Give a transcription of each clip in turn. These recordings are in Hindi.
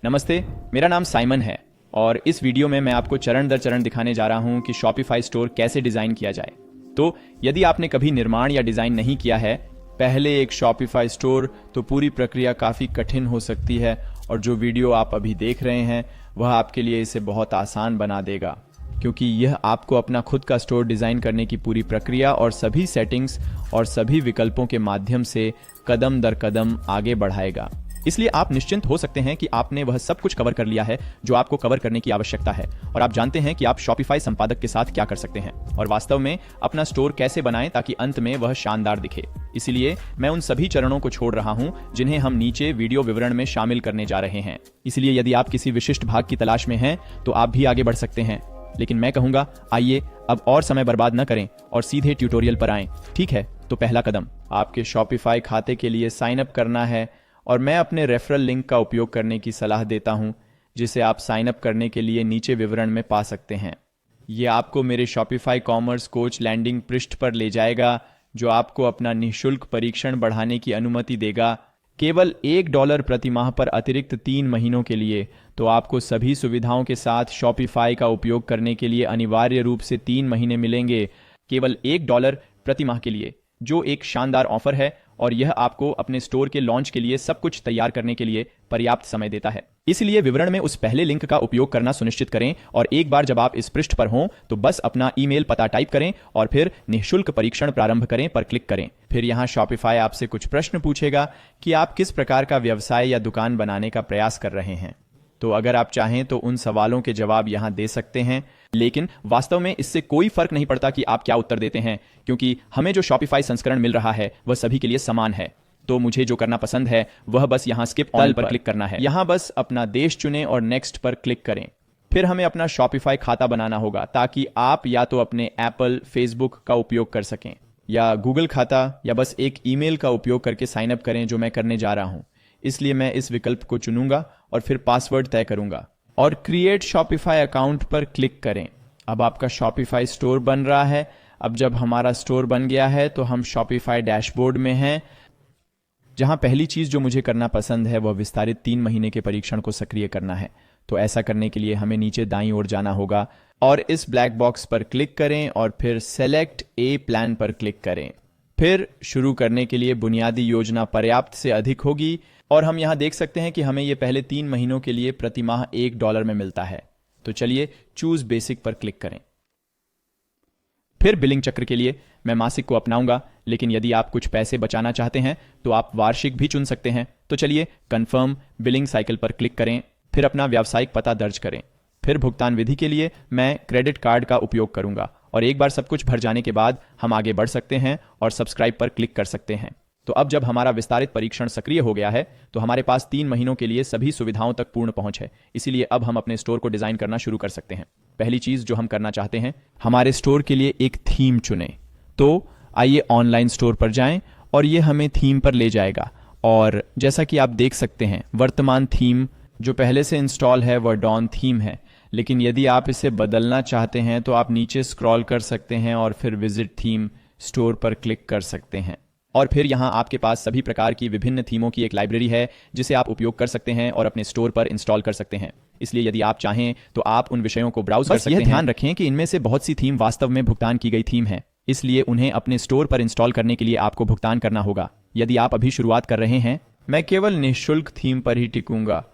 नमस्ते, मेरा नाम साइमन है और इस वीडियो में मैं आपको चरण दर चरण दिखाने जा रहा हूं कि शॉपिफाई स्टोर कैसे डिज़ाइन किया जाए। तो यदि आपने कभी निर्माण या डिज़ाइन नहीं किया है पहले एक शॉपिफाई स्टोर, तो पूरी प्रक्रिया काफ़ी कठिन हो सकती है और जो वीडियो आप अभी देख रहे हैं वह आपके लिए इसे बहुत आसान बना देगा, क्योंकि यह आपको अपना खुद का स्टोर डिज़ाइन करने की पूरी प्रक्रिया और सभी सेटिंग्स और सभी विकल्पों के माध्यम से कदम दर कदम आगे बढ़ाएगा। इसलिए आप निश्चिंत हो सकते हैं कि आपने वह सब कुछ कवर कर लिया है जो आपको कवर करने की आवश्यकता है और आप जानते हैं कि आप शॉपिफाई संपादक के साथ क्या कर सकते हैं और वास्तव में अपना स्टोर कैसे बनाएं ताकि अंत में वह शानदार दिखे। इसलिए मैं उन सभी चरणों को छोड़ रहा हूं जिन्हें हम नीचे वीडियो विवरण में शामिल करने जा रहे हैं। इसलिए यदि आप किसी विशिष्ट भाग की तलाश में हैं तो आप भी आगे बढ़ सकते हैं, लेकिन मैं कहूंगा आइए अब और समय बर्बाद न करें और सीधे ट्यूटोरियल पर आएं। ठीक है, तो पहला कदम आपके शॉपिफाई खाते के लिए साइन अप करना है और मैं अपने रेफरल लिंक का उपयोग करने की सलाह देता हूं, जिसे आप साइन अप करने के लिए नीचे विवरण में पा सकते हैं। ये आपको मेरे शॉपिफाई कॉमर्स कोच लैंडिंग पृष्ठ पर ले जाएगा, जो आपको अपना निःशुल्क परीक्षण बढ़ाने की अनुमति देगा केवल $1 प्रति माह पर अतिरिक्त 3 महीनों के लिए। तो आपको सभी सुविधाओं के साथ शॉपिफाई का उपयोग करने के लिए अनिवार्य रूप से 3 महीने मिलेंगे केवल $1 प्रति माह के लिए, जो एक शानदार ऑफर है और यह आपको अपने स्टोर के लॉन्च के लिए सब कुछ तैयार करने के लिए पर्याप्त समय देता है। इसलिए विवरण में उस पहले लिंक का उपयोग करना सुनिश्चित करें और एक बार जब आप इस पृष्ठ पर हों तो बस अपना ईमेल पता टाइप करें और फिर निःशुल्क परीक्षण प्रारंभ करें पर क्लिक करें। फिर यहाँ शॉपिफाई आपसे कुछ प्रश्न पूछेगा कि आप किस प्रकार का व्यवसाय या दुकान बनाने का प्रयास कर रहे हैं। तो अगर आप चाहें तो उन सवालों के जवाब यहाँ दे सकते हैं, लेकिन वास्तव में इससे कोई फर्क नहीं पड़ता कि आप क्या उत्तर देते हैं, क्योंकि हमें जो शॉपिफाई संस्करण मिल रहा है वह सभी के लिए समान है। तो मुझे जो करना पसंद है वह बस यहाँ स्किप ऑल पर क्लिक करना है। यहाँ बस अपना देश चुनें और नेक्स्ट पर क्लिक करें। फिर हमें अपना शॉपिफाई खाता बनाना होगा ताकि आप या तो अपने एप्पल, फेसबुक का उपयोग कर सकें या गूगल खाता या बस एक ईमेल का उपयोग करके साइन अप करें, जो मैं करने जा रहा हूँ। इसलिए मैं इस विकल्प को चुनूंगा और फिर पासवर्ड तय करूंगा और क्रिएट शॉपिफाई अकाउंट पर क्लिक करें। अब आपका शॉपिफाई स्टोर बन रहा है। अब जब हमारा स्टोर बन गया है तो हम शॉपिफाई डैशबोर्ड में हैं, जहां पहली चीज जो मुझे करना पसंद है वह विस्तारित 3 महीने के परीक्षण को सक्रिय करना है। तो ऐसा करने के लिए हमें नीचे दाईं ओर जाना होगा और इस ब्लैक बॉक्स पर क्लिक करें और फिर सेलेक्ट ए प्लान पर क्लिक करें। फिर शुरू करने के लिए बुनियादी योजना पर्याप्त से अधिक होगी और हम यहां देख सकते हैं कि हमें यह पहले 3 महीनों के लिए प्रति माह $1 में मिलता है। तो चलिए चूज बेसिक पर क्लिक करें। फिर बिलिंग चक्र के लिए मैं मासिक को अपनाऊंगा, लेकिन यदि आप कुछ पैसे बचाना चाहते हैं तो आप वार्षिक भी चुन सकते हैं। तो चलिए कंफर्म बिलिंग साइकिल पर क्लिक करें, फिर अपना व्यावसायिक पता दर्ज करें। फिर भुगतान विधि के लिए मैं क्रेडिट कार्ड का उपयोग करूंगा और एक बार सब कुछ भर जाने के बाद हम आगे बढ़ सकते हैं और सब्सक्राइब पर क्लिक कर सकते हैं। तो अब जब हमारा विस्तारित परीक्षण सक्रिय हो गया है तो हमारे पास 3 महीनों के लिए सभी सुविधाओं तक पूर्ण पहुंच है। इसीलिए अब हम अपने स्टोर को डिजाइन करना शुरू कर सकते हैं। पहली चीज जो हम करना चाहते हैं, हमारे स्टोर के लिए एक थीम चुनें। तो आइए ऑनलाइन स्टोर पर जाएं और ये हमें थीम पर ले जाएगा और जैसा कि आप देख सकते हैं वर्तमान थीम जो पहले से इंस्टॉल है वह डॉन थीम है, लेकिन यदि आप इसे बदलना चाहते हैं तो आप नीचे स्क्रॉल कर सकते हैं और फिर विजिट थीम स्टोर पर क्लिक कर सकते हैं और फिर यहाँ आपके पास सभी प्रकार की विभिन्न थीमों की एक लाइब्रेरी है जिसे आप उपयोग कर सकते हैं और अपने स्टोर पर इंस्टॉल कर सकते हैं। इसलिए यदि आप चाहें तो आप उन विषयों को ब्राउज कर सकते हैं। ध्यान रखें कि इनमें से बहुत सी थीम वास्तव में भुगतान की गई थीम है, इसलिए उन्हें अपने स्टोर पर इंस्टॉल करने के लिए आपको भुगतान करना होगा। यदि आप अभी शुरुआत कर रहे हैं, मैं केवल निःशुल्क थीम पर ही टिकूंगा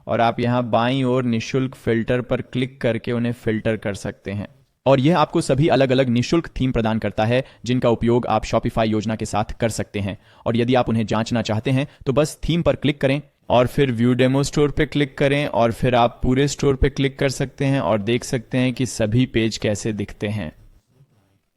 और आप यहाँ बाईं ओर निःशुल्क फिल्टर पर क्लिक करके उन्हें फिल्टर कर सकते हैं और यह आपको सभी अलग अलग निःशुल्क थीम प्रदान करता है जिनका उपयोग आप शॉपिफाई योजना के साथ कर सकते हैं। और यदि आप उन्हें जांचना चाहते हैं तो बस थीम पर क्लिक करें और फिर व्यू डेमो स्टोर पे क्लिक करें और फिर आप पूरे स्टोर पे क्लिक कर सकते हैं और देख सकते हैं कि सभी पेज कैसे दिखते हैं।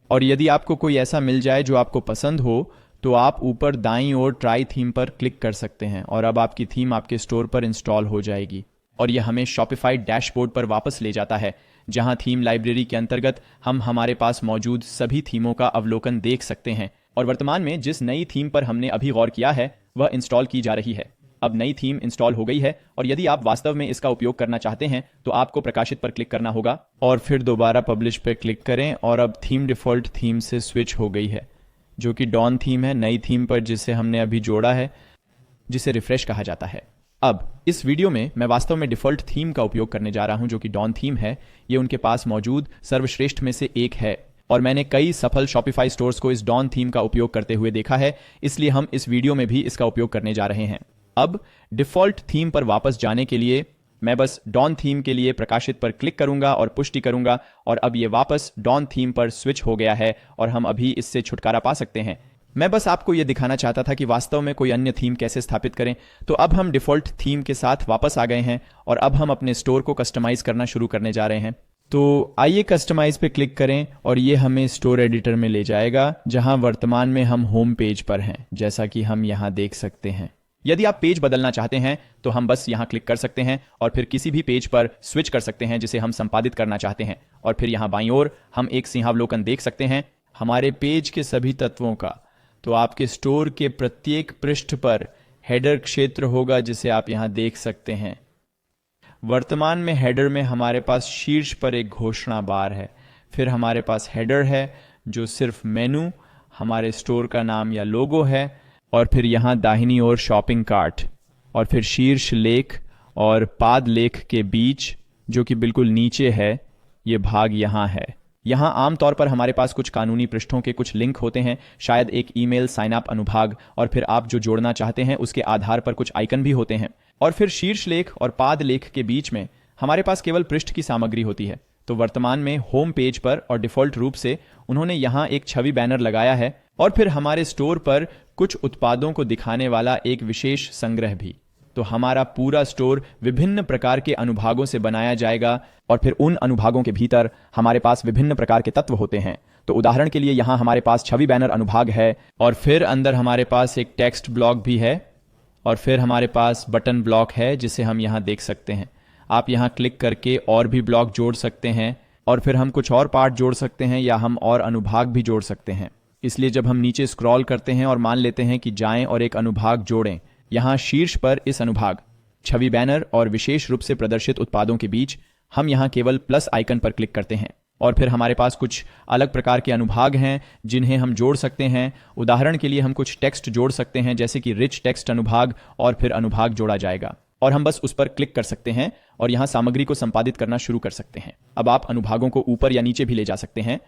और यदि आपको कोई ऐसा मिल जाए जो आपको पसंद हो तो आप ऊपर दाईं ओर ट्राई थीम पर क्लिक कर सकते हैं और अब आपकी थीम आपके स्टोर पर इंस्टॉल हो जाएगी और यह हमें शॉपिफाई डैशबोर्ड पर वापस ले जाता है, जहां थीम लाइब्रेरी के अंतर्गत हम हमारे पास मौजूद सभी थीमों का अवलोकन देख सकते हैं और वर्तमान में जिस नई थीम पर हमने अभी गौर किया है वह इंस्टॉल की जा रही है। अब नई थीम इंस्टॉल हो गई है और यदि आप वास्तव में इसका उपयोग करना चाहते हैं तो आपको प्रकाशित पर क्लिक करना होगा और फिर दोबारा पब्लिश पर क्लिक करें और अब थीम डिफॉल्ट थीम से स्विच हो गई है, जो कि डॉन थीम है, नई थीम पर जिसे हमने अभी जोड़ा है, जिसे रिफ्रेश कहा जाता है। अब इस वीडियो में मैं वास्तव में डिफ़ॉल्ट थीम का उपयोग करने जा रहा हूं जो कि डॉन थीम है। ये उनके पास मौजूद सर्वश्रेष्ठ में से एक है और मैंने कई सफल शॉपिफाई स्टोर्स को इस डॉन थीम का उपयोग करते हुए देखा है, इसलिए हम इस वीडियो में भी इसका उपयोग करने जा रहे हैं। अब डिफ़ॉल्ट थीम पर वापस जाने के लिए मैं बस डॉन थीम के लिए प्रकाशित पर क्लिक करूंगा और पुष्टि करूंगा और अब ये वापस डॉन थीम पर स्विच हो गया है और हम अभी इससे छुटकारा पा सकते हैं। मैं बस आपको यह दिखाना चाहता था कि वास्तव में कोई अन्य थीम कैसे स्थापित करें। तो अब हम डिफ़ॉल्ट थीम के साथ वापस आ गए हैं और अब हम अपने स्टोर को कस्टमाइज करना शुरू करने जा रहे हैं। तो आइए कस्टमाइज पे क्लिक करें और ये हमें स्टोर एडिटर में ले जाएगा जहां वर्तमान में हम होम पेज पर हैं, जैसा कि हम यहां देख सकते हैं। यदि आप पेज बदलना चाहते हैं तो हम बस यहां क्लिक कर सकते हैं और फिर किसी भी पेज पर स्विच कर सकते हैं जिसे हम संपादित करना चाहते हैं और फिर यहां बाईं ओर हम एक सिंहावलोकन देख सकते हैं हमारे पेज के सभी तत्वों का। तो आपके स्टोर के प्रत्येक पृष्ठ पर हेडर क्षेत्र होगा जिसे आप यहां देख सकते हैं। वर्तमान में हेडर में हमारे पास शीर्ष पर एक घोषणा बार है, फिर हमारे पास हेडर है जो सिर्फ मेनू, हमारे स्टोर का नाम या लोगो है और फिर यहाँ दाहिनी ओर शॉपिंग कार्ट और फिर शीर्ष लेख और पाद लेख के बीच जो कि बिल्कुल नीचे है ये भाग यहाँ है। यहाँ आमतौर पर हमारे पास कुछ कानूनी पृष्ठों के कुछ लिंक होते हैं, शायद एक ईमेल साइन अप अनुभाग और फिर आप जो जोड़ना चाहते हैं उसके आधार पर कुछ आइकन भी होते हैं और फिर शीर्ष लेख और पाद लेख के बीच में हमारे पास केवल पृष्ठ की सामग्री होती है। तो वर्तमान में होम पेज पर और डिफ़ॉल्ट रूप से उन्होंने यहाँ एक छवि बैनर लगाया है और फिर हमारे स्टोर पर कुछ उत्पादों को दिखाने वाला एक विशेष संग्रह भी। तो हमारा पूरा स्टोर विभिन्न प्रकार के अनुभागों से बनाया जाएगा और फिर उन अनुभागों के भीतर हमारे पास विभिन्न प्रकार के तत्व होते हैं। तो उदाहरण के लिए यहाँ हमारे पास छवि बैनर अनुभाग है और फिर अंदर हमारे पास एक टेक्स्ट ब्लॉक भी है और फिर हमारे पास बटन ब्लॉक है जिसे हम यहाँ देख सकते हैं। आप यहाँ क्लिक करके और भी ब्लॉक जोड़ सकते हैं और फिर हम कुछ और पार्ट जोड़ सकते हैं या हम और अनुभाग भी जोड़ सकते हैं। इसलिए जब हम नीचे स्क्रॉल करते हैं और मान लेते हैं कि जाएं और एक अनुभाग जोड़ें, यहाँ शीर्ष पर इस अनुभाग, छवि बैनर और विशेष रूप से प्रदर्शित उत्पादों के बीच हम यहाँ केवल प्लस आइकन पर क्लिक करते हैं और फिर हमारे पास कुछ अलग प्रकार के अनुभाग हैं जिन्हें हम जोड़ सकते हैं। उदाहरण के लिए हम कुछ टेक्स्ट जोड़ सकते हैं जैसे कि रिच टेक्स्ट अनुभाग और फिर अनुभाग जोड़ा जाएगा और हम बस उस पर क्लिक कर सकते हैं और यहाँ सामग्री को संपादित करना शुरू कर सकते हैं। अब आप अनुभागों को ऊपर या नीचे भी ले जा सकते हैं।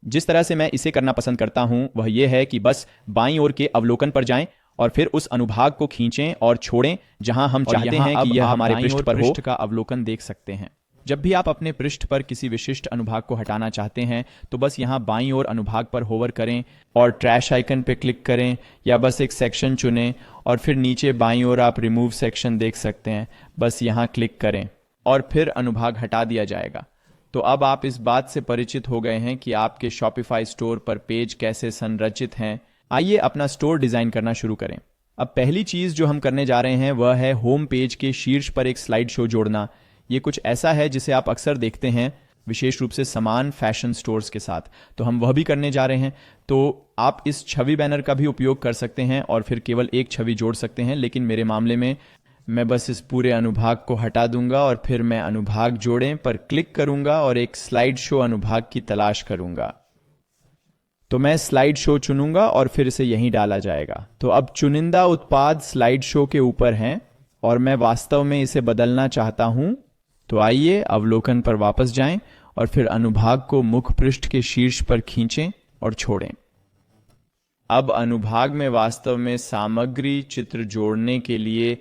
जिस तरह से मैं इसे करना पसंद करता हूं वह यह है कि बस बाईं ओर के अवलोकन पर जाएं और फिर उस अनुभाग को खींचें और छोड़ें जहां हम चाहते हैं कि यह हमारे पृष्ठ पर हो। का अवलोकन देख सकते हैं। जब भी आप अपने पृष्ठ पर किसी विशिष्ट अनुभाग को हटाना चाहते हैं तो बस यहां बाईं ओर अनुभाग पर होवर करें और ट्रैश आइकन पर क्लिक करें या बस एक सेक्शन चुनें और फिर नीचे बाईं ओर आप रिमूव सेक्शन देख सकते हैं। बस यहां क्लिक करें और फिर अनुभाग हटा दिया जाएगा। तो अब आप इस बात से परिचित हो गए हैं कि आपके शॉपिफाई स्टोर पर पेज कैसे संरचित हैं। आइए अपना स्टोर डिजाइन करना शुरू करें। अब पहली चीज जो हम करने जा रहे हैं वह है होम पेज के शीर्ष पर एक स्लाइड शो जोड़ना। ये कुछ ऐसा है जिसे आप अक्सर देखते हैं, विशेष रूप से समान फैशन स्टोर्स के साथ। तो हम वह भी करने जा रहे हैं। तो आप इस छवि बैनर का भी उपयोग कर सकते हैं और फिर केवल एक छवि जोड़ सकते हैं, लेकिन मेरे मामले में मैं बस इस पूरे अनुभाग को हटा दूंगा और फिर मैं अनुभाग जोड़ें पर क्लिक करूंगा और एक स्लाइड शो अनुभाग की तलाश करूंगा। तो मैं स्लाइड शो चुनूंगा और फिर इसे यहीं डाला जाएगा। तो अब चुनिंदा उत्पाद स्लाइड शो के ऊपर हैं और मैं वास्तव में इसे बदलना चाहता हूं। तो आइए अवलोकन पर वापस जाएं और फिर अनुभाग को मुख्य पृष्ठ के शीर्ष पर खींचें और छोड़ें। अब अनुभाग में वास्तव में सामग्री चित्र जोड़ने के लिए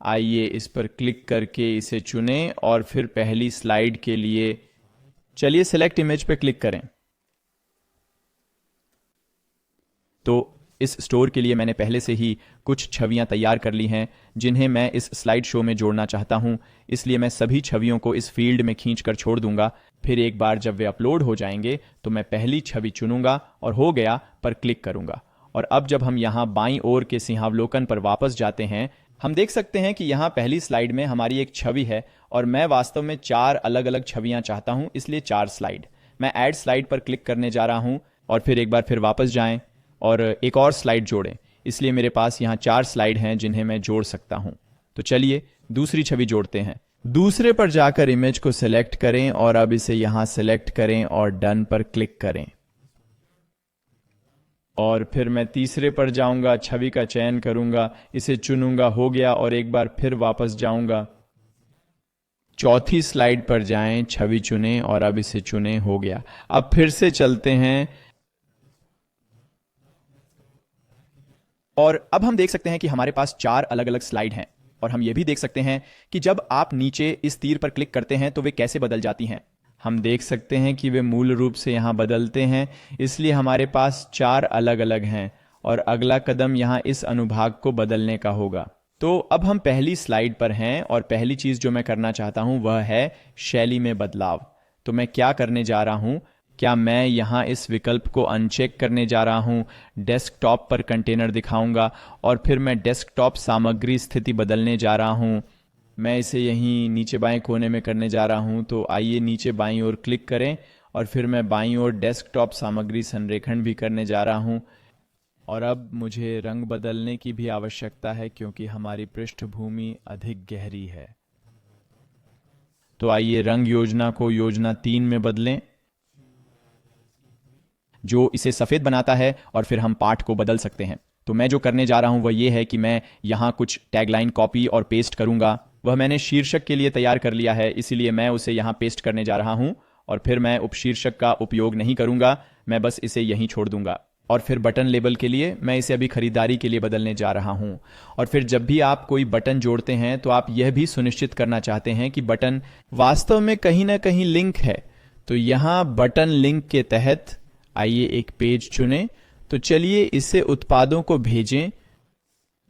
आइए इस पर क्लिक करके इसे चुनें और फिर पहली स्लाइड के लिए चलिए सिलेक्ट इमेज पर क्लिक करें। तो इस स्टोर के लिए मैंने पहले से ही कुछ छवियां तैयार कर ली हैं जिन्हें मैं इस स्लाइड शो में जोड़ना चाहता हूं, इसलिए मैं सभी छवियों को इस फील्ड में खींचकर छोड़ दूंगा। फिर एक बार जब वे अपलोड हो जाएंगे तो मैं पहली छवि चुनूंगा और हो गया पर क्लिक करूंगा। और अब जब हम यहां बाईं ओर के सिंहावलोकन पर वापस जाते हैं, हम देख सकते हैं कि यहाँ पहली स्लाइड में हमारी एक छवि है और मैं वास्तव में 4 अलग अलग छवियां चाहता हूं, इसलिए 4 स्लाइड। मैं ऐड स्लाइड पर क्लिक करने जा रहा हूं और फिर एक बार फिर वापस जाएं और एक और स्लाइड जोड़ें। इसलिए मेरे पास यहाँ 4 स्लाइड हैं जिन्हें मैं जोड़ सकता हूं। तो चलिए दूसरी छवि जोड़ते हैं। दूसरे पर जाकर इमेज को सिलेक्ट करें और अब इसे यहां सिलेक्ट करें और डन पर क्लिक करें। और फिर मैं तीसरे पर जाऊंगा, छवि का चयन करूंगा, इसे चुनूंगा, हो गया, और एक बार फिर वापस जाऊंगा, चौथी स्लाइड पर जाएं, छवि चुनें और अब इसे चुनें, हो गया। अब फिर से चलते हैं और अब हम देख सकते हैं कि हमारे पास 4 अलग अलग स्लाइड हैं और हम यह भी देख सकते हैं कि जब आप नीचे इस तीर पर क्लिक करते हैं तो वे कैसे बदल जाती हैं। हम देख सकते हैं कि वे मूल रूप से यहाँ बदलते हैं, इसलिए हमारे पास 4 अलग अलग हैं और अगला कदम यहाँ इस अनुभाग को बदलने का होगा। तो अब हम पहली स्लाइड पर हैं और पहली चीज़ जो मैं करना चाहता हूँ वह है शैली में बदलाव। तो मैं क्या करने जा रहा हूँ, क्या मैं यहाँ इस विकल्प को अनचेक करने जा रहा हूँ, डेस्कटॉप पर कंटेनर दिखाऊंगा और फिर मैं डेस्कटॉप सामग्री स्थिति बदलने जा रहा हूँ। मैं इसे यहीं नीचे बाएं कोने में करने जा रहा हूँ। तो आइए नीचे बाईं ओर क्लिक करें और फिर मैं बाईं ओर डेस्कटॉप सामग्री संरेखण भी करने जा रहा हूँ। और अब मुझे रंग बदलने की भी आवश्यकता है क्योंकि हमारी पृष्ठभूमि अधिक गहरी है। तो आइए रंग योजना को योजना 3 में बदलें, जो इसे सफेद बनाता है, और फिर हम पाठ को बदल सकते हैं। तो मैं जो करने जा रहा हूं वह यह है कि मैं यहां कुछ टैगलाइन कॉपी और पेस्ट करूंगा। वह मैंने शीर्षक के लिए तैयार कर लिया है, इसीलिए मैं उसे यहां पेस्ट करने जा रहा हूं और फिर मैं उपशीर्षक का उपयोग नहीं करूंगा, मैं बस इसे यहीं छोड़ दूंगा। और फिर बटन लेबल के लिए मैं इसे अभी खरीदारी के लिए बदलने जा रहा हूं। और फिर जब भी आप कोई बटन जोड़ते हैं तो आप यह भी सुनिश्चित करना चाहते हैं कि बटन वास्तव में कहीं ना कहीं लिंक है। तो यहां बटन लिंक के तहत आइए एक पेज चुनें। तो चलिए इसे उत्पादों को भेजें,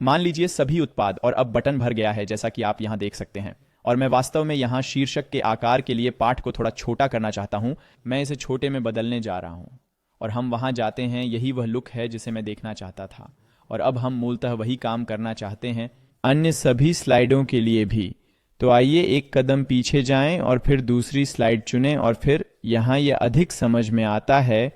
मान लीजिए सभी उत्पाद, और अब बटन भर गया है जैसा कि आप यहां देख सकते हैं। और मैं वास्तव में यहां शीर्षक के आकार के लिए पाठ को थोड़ा छोटा करना चाहता हूं, मैं इसे छोटे में बदलने जा रहा हूं और हम वहां जाते हैं। यही वह लुक है जिसे मैं देखना चाहता था और अब हम मूलतः वही काम करना चाहते हैं अन्य सभी स्लाइडों के लिए भी। तो आइए एक कदम पीछे जाएं और फिर दूसरी स्लाइड चुनें और फिर यहां यह अधिक समझ में आता है।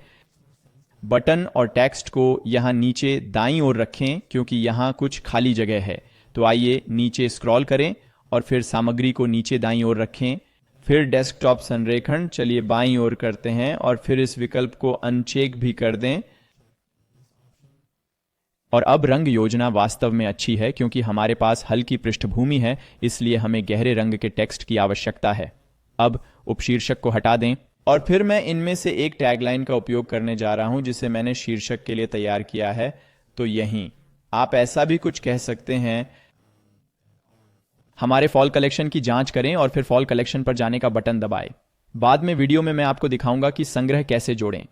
बटन और टेक्स्ट को यहां नीचे दाईं ओर रखें क्योंकि यहां कुछ खाली जगह है। तो आइए नीचे स्क्रॉल करें और फिर सामग्री को नीचे दाईं ओर रखें, फिर डेस्कटॉप संरेखण चलिए बाईं ओर करते हैं और फिर इस विकल्प को अनचेक भी कर दें। और अब रंग योजना वास्तव में अच्छी है क्योंकि हमारे पास हल्की पृष्ठभूमि है, इसलिए हमें गहरे रंग के टेक्स्ट की आवश्यकता है। अब उपशीर्षक को हटा दें और फिर मैं इनमें से एक टैगलाइन का उपयोग करने जा रहा हूं जिसे मैंने शीर्षक के लिए तैयार किया है। तो यहीं आप ऐसा भी कुछ कह सकते हैं, हमारे फॉल कलेक्शन की जांच करें और फिर फॉल कलेक्शन पर जाने का बटन दबाएं। बाद में वीडियो में मैं आपको दिखाऊंगा कि संग्रह कैसे जोड़ें।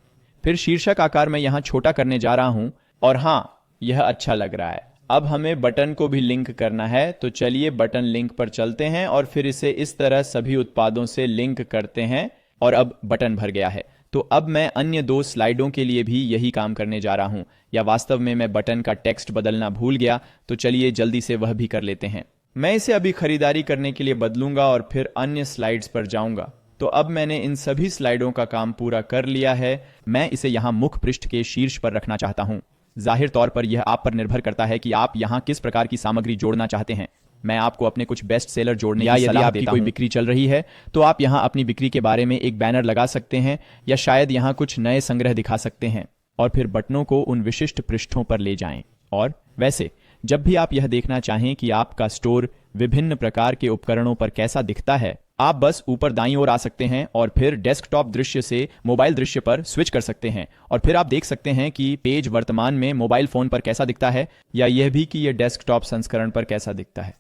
फिर शीर्षक आकार मैं यहां छोटा करने जा रहा हूं और हां, यह अच्छा लग रहा है। अब हमें बटन को भी लिंक करना है, तो चलिए बटन लिंक पर चलते हैं और फिर इसे इस तरह सभी उत्पादों से लिंक करते हैं और अब बटन भर गया है। तो अब मैं अन्य 2 स्लाइडों के लिए भी यही काम करने जा रहा हूं, या वास्तव में मैं बटन का टेक्स्ट बदलना भूल गया, तो चलिए जल्दी से वह भी कर लेते हैं। मैं इसे अभी खरीदारी करने के लिए बदलूंगा और फिर अन्य स्लाइड्स पर जाऊंगा। तो अब मैंने इन सभी स्लाइडों का काम पूरा कर लिया है। मैं इसे यहां मुख्य पृष्ठ के शीर्ष पर रखना चाहता हूं। जाहिर तौर पर यह आप पर निर्भर करता है कि आप यहां किस प्रकार की सामग्री जोड़ना चाहते हैं। मैं आपको अपने कुछ बेस्ट सेलर जोड़ने की सलाह देता हूं। कोई बिक्री चल रही है तो आप यहां अपनी बिक्री के बारे में एक बैनर लगा सकते हैं या शायद यहां कुछ नए संग्रह दिखा सकते हैं और फिर बटनों को उन विशिष्ट पृष्ठों पर ले जाएं। और वैसे जब भी आप यह देखना चाहें कि आपका स्टोर विभिन्न प्रकार के उपकरणों पर कैसा दिखता है, आप बस ऊपर दाईं ओर आ सकते हैं और फिर डेस्कटॉप दृश्य से मोबाइल दृश्य पर स्विच कर सकते हैं और फिर आप देख सकते हैं कि पेज वर्तमान में मोबाइल फोन पर कैसा दिखता है या यह भी कि यह डेस्कटॉप संस्करण पर कैसा दिखता है।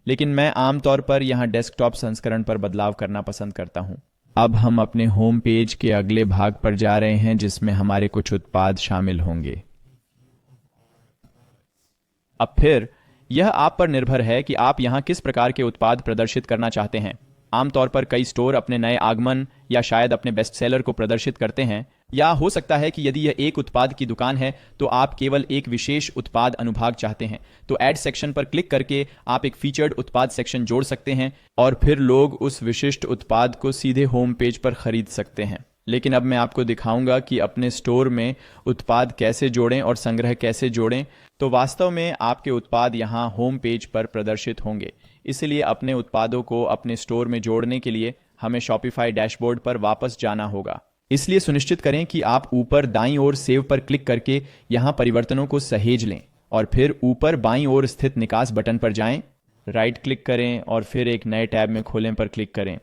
लेकिन मैं आमतौर पर यहां डेस्कटॉप संस्करण पर बदलाव करना पसंद करता हूं। अब हम अपने होम पेज के अगले भाग पर जा रहे हैं जिसमें हमारे कुछ उत्पाद शामिल होंगे। अब फिर यह आप पर निर्भर है कि आप यहां किस प्रकार के उत्पाद प्रदर्शित करना चाहते हैं। आमतौर पर कई स्टोर अपने नए आगमन या शायद अपने बेस्ट सेलर को प्रदर्शित करते हैं, या हो सकता है कि यदि यह एक उत्पाद की दुकान है तो आप केवल एक विशेष उत्पाद अनुभाग चाहते हैं। तो ऐड सेक्शन पर क्लिक करके आप एक फीचर्ड उत्पाद सेक्शन जोड़ सकते हैं और फिर लोग उस विशिष्ट उत्पाद को सीधे होम पेज पर खरीद सकते हैं। लेकिन अब मैं आपको दिखाऊंगा कि अपने स्टोर में उत्पाद कैसे जोड़ें और संग्रह कैसे जोड़ें। तो वास्तव में आपके उत्पाद यहां होम पेज पर प्रदर्शित होंगे, इसलिए अपने उत्पादों को अपने स्टोर में जोड़ने के लिए हमें शॉपिफाई डैशबोर्ड पर वापस जाना होगा। इसलिए सुनिश्चित करें कि आप ऊपर दाईं ओर सेव पर क्लिक करके यहां परिवर्तनों को सहेज लें और फिर ऊपर बाईं ओर स्थित निकास बटन पर जाएं, राइट क्लिक करें और फिर एक नए टैब में खोलें पर क्लिक करें।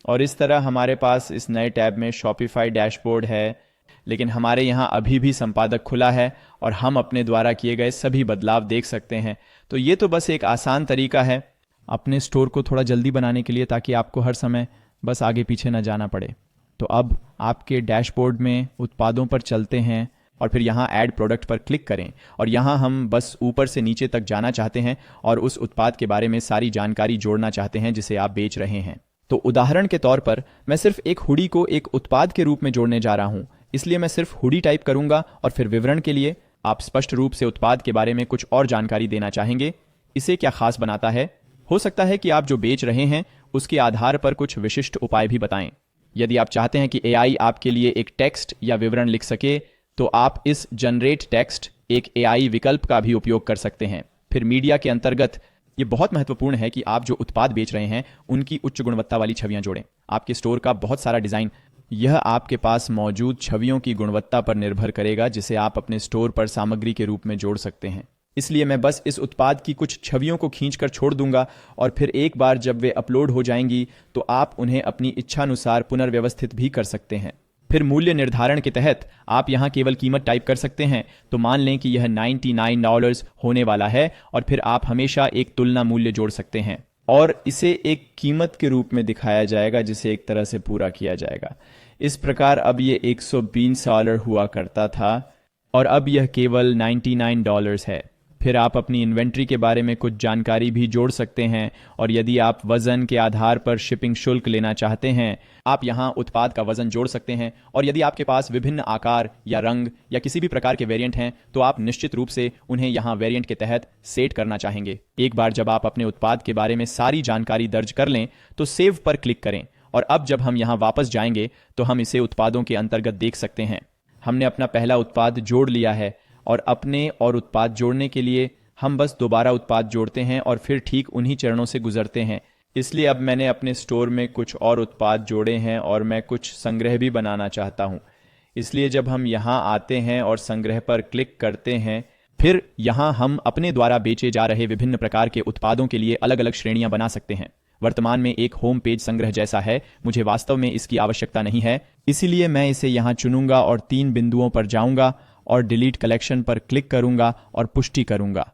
और इस तरह हमारे पास इस नए टैब में शॉपिफाई डैशबोर्ड है, लेकिन हमारे यहाँ अभी भी संपादक खुला है और हम अपने द्वारा किए गए सभी बदलाव देख सकते हैं। तो ये तो बस एक आसान तरीका है अपने स्टोर को थोड़ा जल्दी बनाने के लिए, ताकि आपको हर समय बस आगे पीछे न जाना पड़े। तो अब आपके डैशबोर्ड में उत्पादों पर चलते हैं और फिर यहाँ ऐड प्रोडक्ट पर क्लिक करें और यहाँ हम बस ऊपर से नीचे तक जाना चाहते हैं और उस उत्पाद के बारे में सारी जानकारी जोड़ना चाहते हैं जिसे आप बेच रहे हैं। तो उदाहरण के तौर पर मैं सिर्फ एक हुडी को एक उत्पाद के रूप में जोड़ने जा रहा हूँ, इसलिए मैं सिर्फ हुडी टाइप करूंगा और फिर विवरण के लिए आप स्पष्ट रूप से उत्पाद के बारे में कुछ और जानकारी देना चाहेंगे। इसे क्या खास बनाता है? हो सकता है कि आप जो बेच रहे हैं उसके आधार पर कुछ विशिष्ट उपाय भी बताएं। यदि आप चाहते हैं कि एआई आपके लिए एक टेक्स्ट या विवरण लिख सके, तो आप इस जनरेट टेक्स्ट एक एआई विकल्प का भी उपयोग कर सकते हैं। फिर मीडिया के अंतर्गत ये बहुत महत्वपूर्ण है कि आप जो उत्पाद बेच रहे हैं उनकी उच्च गुणवत्ता वाली छवियां जोड़ें। आपके स्टोर का बहुत सारा डिजाइन यह आपके पास मौजूद छवियों की गुणवत्ता पर निर्भर करेगा, जिसे आप अपने स्टोर पर सामग्री के रूप में जोड़ सकते हैं। इसलिए मैं बस इस उत्पाद की कुछ छवियों को खींचकर छोड़ दूंगा और फिर एक बार जब वे अपलोड हो जाएंगी तो आप उन्हें अपनी इच्छानुसार पुनर्व्यवस्थित भी कर सकते हैं। फिर मूल्य निर्धारण के तहत आप यहां केवल कीमत टाइप कर सकते हैं। तो मान लें कि यह $99 होने वाला है और फिर आप हमेशा एक तुलना मूल्य जोड़ सकते हैं और इसे एक कीमत के रूप में दिखाया जाएगा जिसे एक तरह से पूरा किया जाएगा। इस प्रकार अब ये $120 हुआ करता था और अब यह केवल $99 है। फिर आप अपनी इन्वेंट्री के बारे में कुछ जानकारी भी जोड़ सकते हैं और यदि आप वजन के आधार पर शिपिंग शुल्क लेना चाहते हैं, आप यहां उत्पाद का वजन जोड़ सकते हैं। और यदि आपके पास विभिन्न आकार या रंग या किसी भी प्रकार के वेरिएंट हैं, तो आप निश्चित रूप से उन्हें यहां वेरिएंट के तहत सेट करना चाहेंगे। एक बार जब आप अपने उत्पाद के बारे में सारी जानकारी दर्ज कर लें तो सेव पर क्लिक करें और अब जब हम यहां वापस जाएंगे तो हम इसे उत्पादों के अंतर्गत देख सकते हैं। हमने अपना पहला उत्पाद जोड़ लिया है और अपने और उत्पाद जोड़ने के लिए हम बस दोबारा उत्पाद जोड़ते हैं और फिर ठीक उन्हीं चरणों से गुजरते हैं। इसलिए अब मैंने अपने स्टोर में कुछ और उत्पाद जोड़े हैं और मैं कुछ संग्रह भी बनाना चाहता हूं। इसलिए जब हम यहां आते हैं और संग्रह पर क्लिक करते हैं, फिर यहां हम अपने द्वारा बेचे जा रहे विभिन्न प्रकार के उत्पादों के लिए अलग अलग श्रेणियां बना सकते हैं। वर्तमान में एक होम पेज संग्रह जैसा है, मुझे वास्तव में इसकी आवश्यकता नहीं है, इसीलिए मैं इसे यहां चुनूंगा और 3 बिंदुओं पर जाऊंगा और डिलीट कलेक्शन पर क्लिक करूंगा और पुष्टि करूंगा।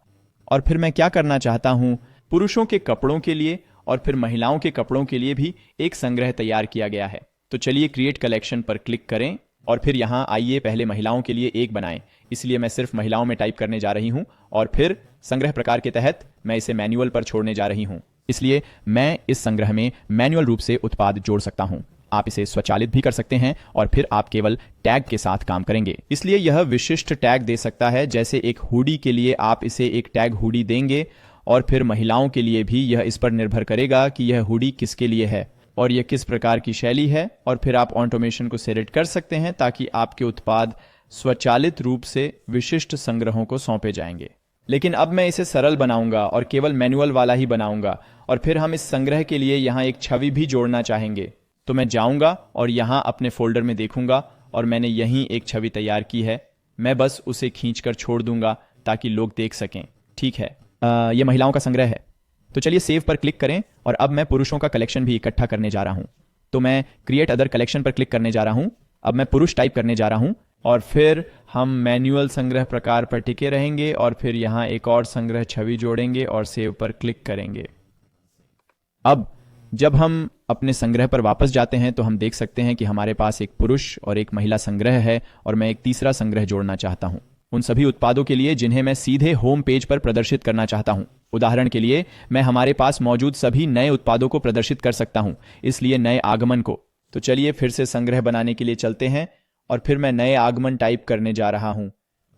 और फिर मैं क्या करना चाहता हूं, पुरुषों के कपड़ों के लिए और फिर महिलाओं के कपड़ों के लिए भी एक संग्रह तैयार किया गया है। तो चलिए क्रिएट कलेक्शन पर क्लिक करें और फिर यहां आइए पहले महिलाओं के लिए एक बनाएं। इसलिए मैं सिर्फ महिलाओं में टाइप करने जा रही हूं और फिर संग्रह प्रकार के तहत मैं इसे मैनुअल पर छोड़ने जा रही हूं। इसलिए मैं इस संग्रह में मैनुअल रूप से उत्पाद जोड़ सकता हूं। आप इसे स्वचालित भी कर सकते हैं और फिर आप केवल टैग के साथ काम करेंगे। इसलिए यह विशिष्ट टैग दे सकता है, जैसे एक हुडी के लिए आप इसे एक टैग हुडी देंगे और फिर महिलाओं के लिए भी यह इस पर निर्भर करेगा कि यह हुडी किसके लिए है और यह किस प्रकार की शैली है। और फिर आप ऑटोमेशन को सेलेक्ट कर सकते हैं ताकि आपके उत्पाद स्वचालित रूप से विशिष्ट संग्रहों को सौंपे जाएंगे। लेकिन अब मैं इसे सरल बनाऊंगा और केवल मैनुअल वाला ही बनाऊंगा और फिर हम इस संग्रह के लिए यहाँ एक छवि भी जोड़ना चाहेंगे। तो मैं जाऊंगा और यहाँ अपने फोल्डर में देखूंगा और मैंने यहीं एक छवि तैयार की है। मैं बस उसे खींचकर छोड़ दूंगा ताकि लोग देख सकें। ठीक है, यह महिलाओं का संग्रह है। तो चलिए सेव पर क्लिक करें और अब मैं पुरुषों का कलेक्शन भी इकट्ठा करने जा रहा हूं। तो मैं क्रिएट अदर कलेक्शन पर क्लिक करने जा रहा हूं। अब मैं पुरुष टाइप करने जा रहा हूं और फिर हम मैनुअल संग्रह प्रकार पर टिके रहेंगे और फिर यहां एक और संग्रह छवि जोड़ेंगे और सेव पर क्लिक करेंगे। अब जब हम अपने संग्रह पर वापस जाते हैं तो हम देख सकते हैं कि हमारे पास एक पुरुष और एक महिला संग्रह है और मैं एक तीसरा संग्रह जोड़ना चाहता हूं उन सभी उत्पादों के लिए जिन्हें मैं सीधे होम पेज पर प्रदर्शित करना चाहता हूं। उदाहरण के लिए मैं हमारे पास मौजूद सभी नए उत्पादों को प्रदर्शित कर सकता हूं, इसलिए नए आगमन को। तो चलिए फिर से संग्रह बनाने के लिए चलते हैं और फिर मैं नए आगमन टाइप करने जा रहा हूं।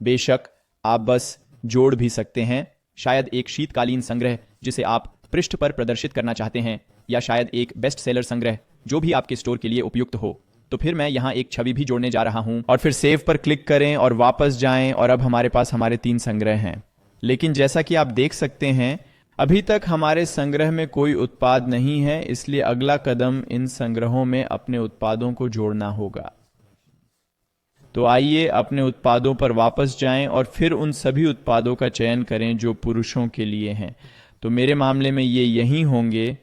बेशक आप बस जोड़ भी सकते हैं, शायद एक शीतकालीन संग्रह जिसे आप पृष्ठ पर प्रदर्शित करना चाहते हैं, या शायद एक बेस्ट सेलर संग्रह जो भी आपके स्टोर के लिए उपयुक्त हो। तो फिर मैं यहाँ एक छवि भी जोड़ने जा रहा हूं और फिर सेव पर क्लिक करें और वापस जाएं और अब हमारे पास हमारे 3 संग्रह हैं। लेकिन जैसा कि आप देख सकते हैं अभी तक हमारे संग्रह में कोई उत्पाद नहीं है, इसलिए अगला कदम इन संग्रहों में अपने उत्पादों को जोड़ना होगा। तो आइए अपने उत्पादों पर वापस जाएं और फिर उन सभी उत्पादों का चयन करें जो पुरुषों के लिए हैं। तो मेरे मामले में ये यहीं होंगे,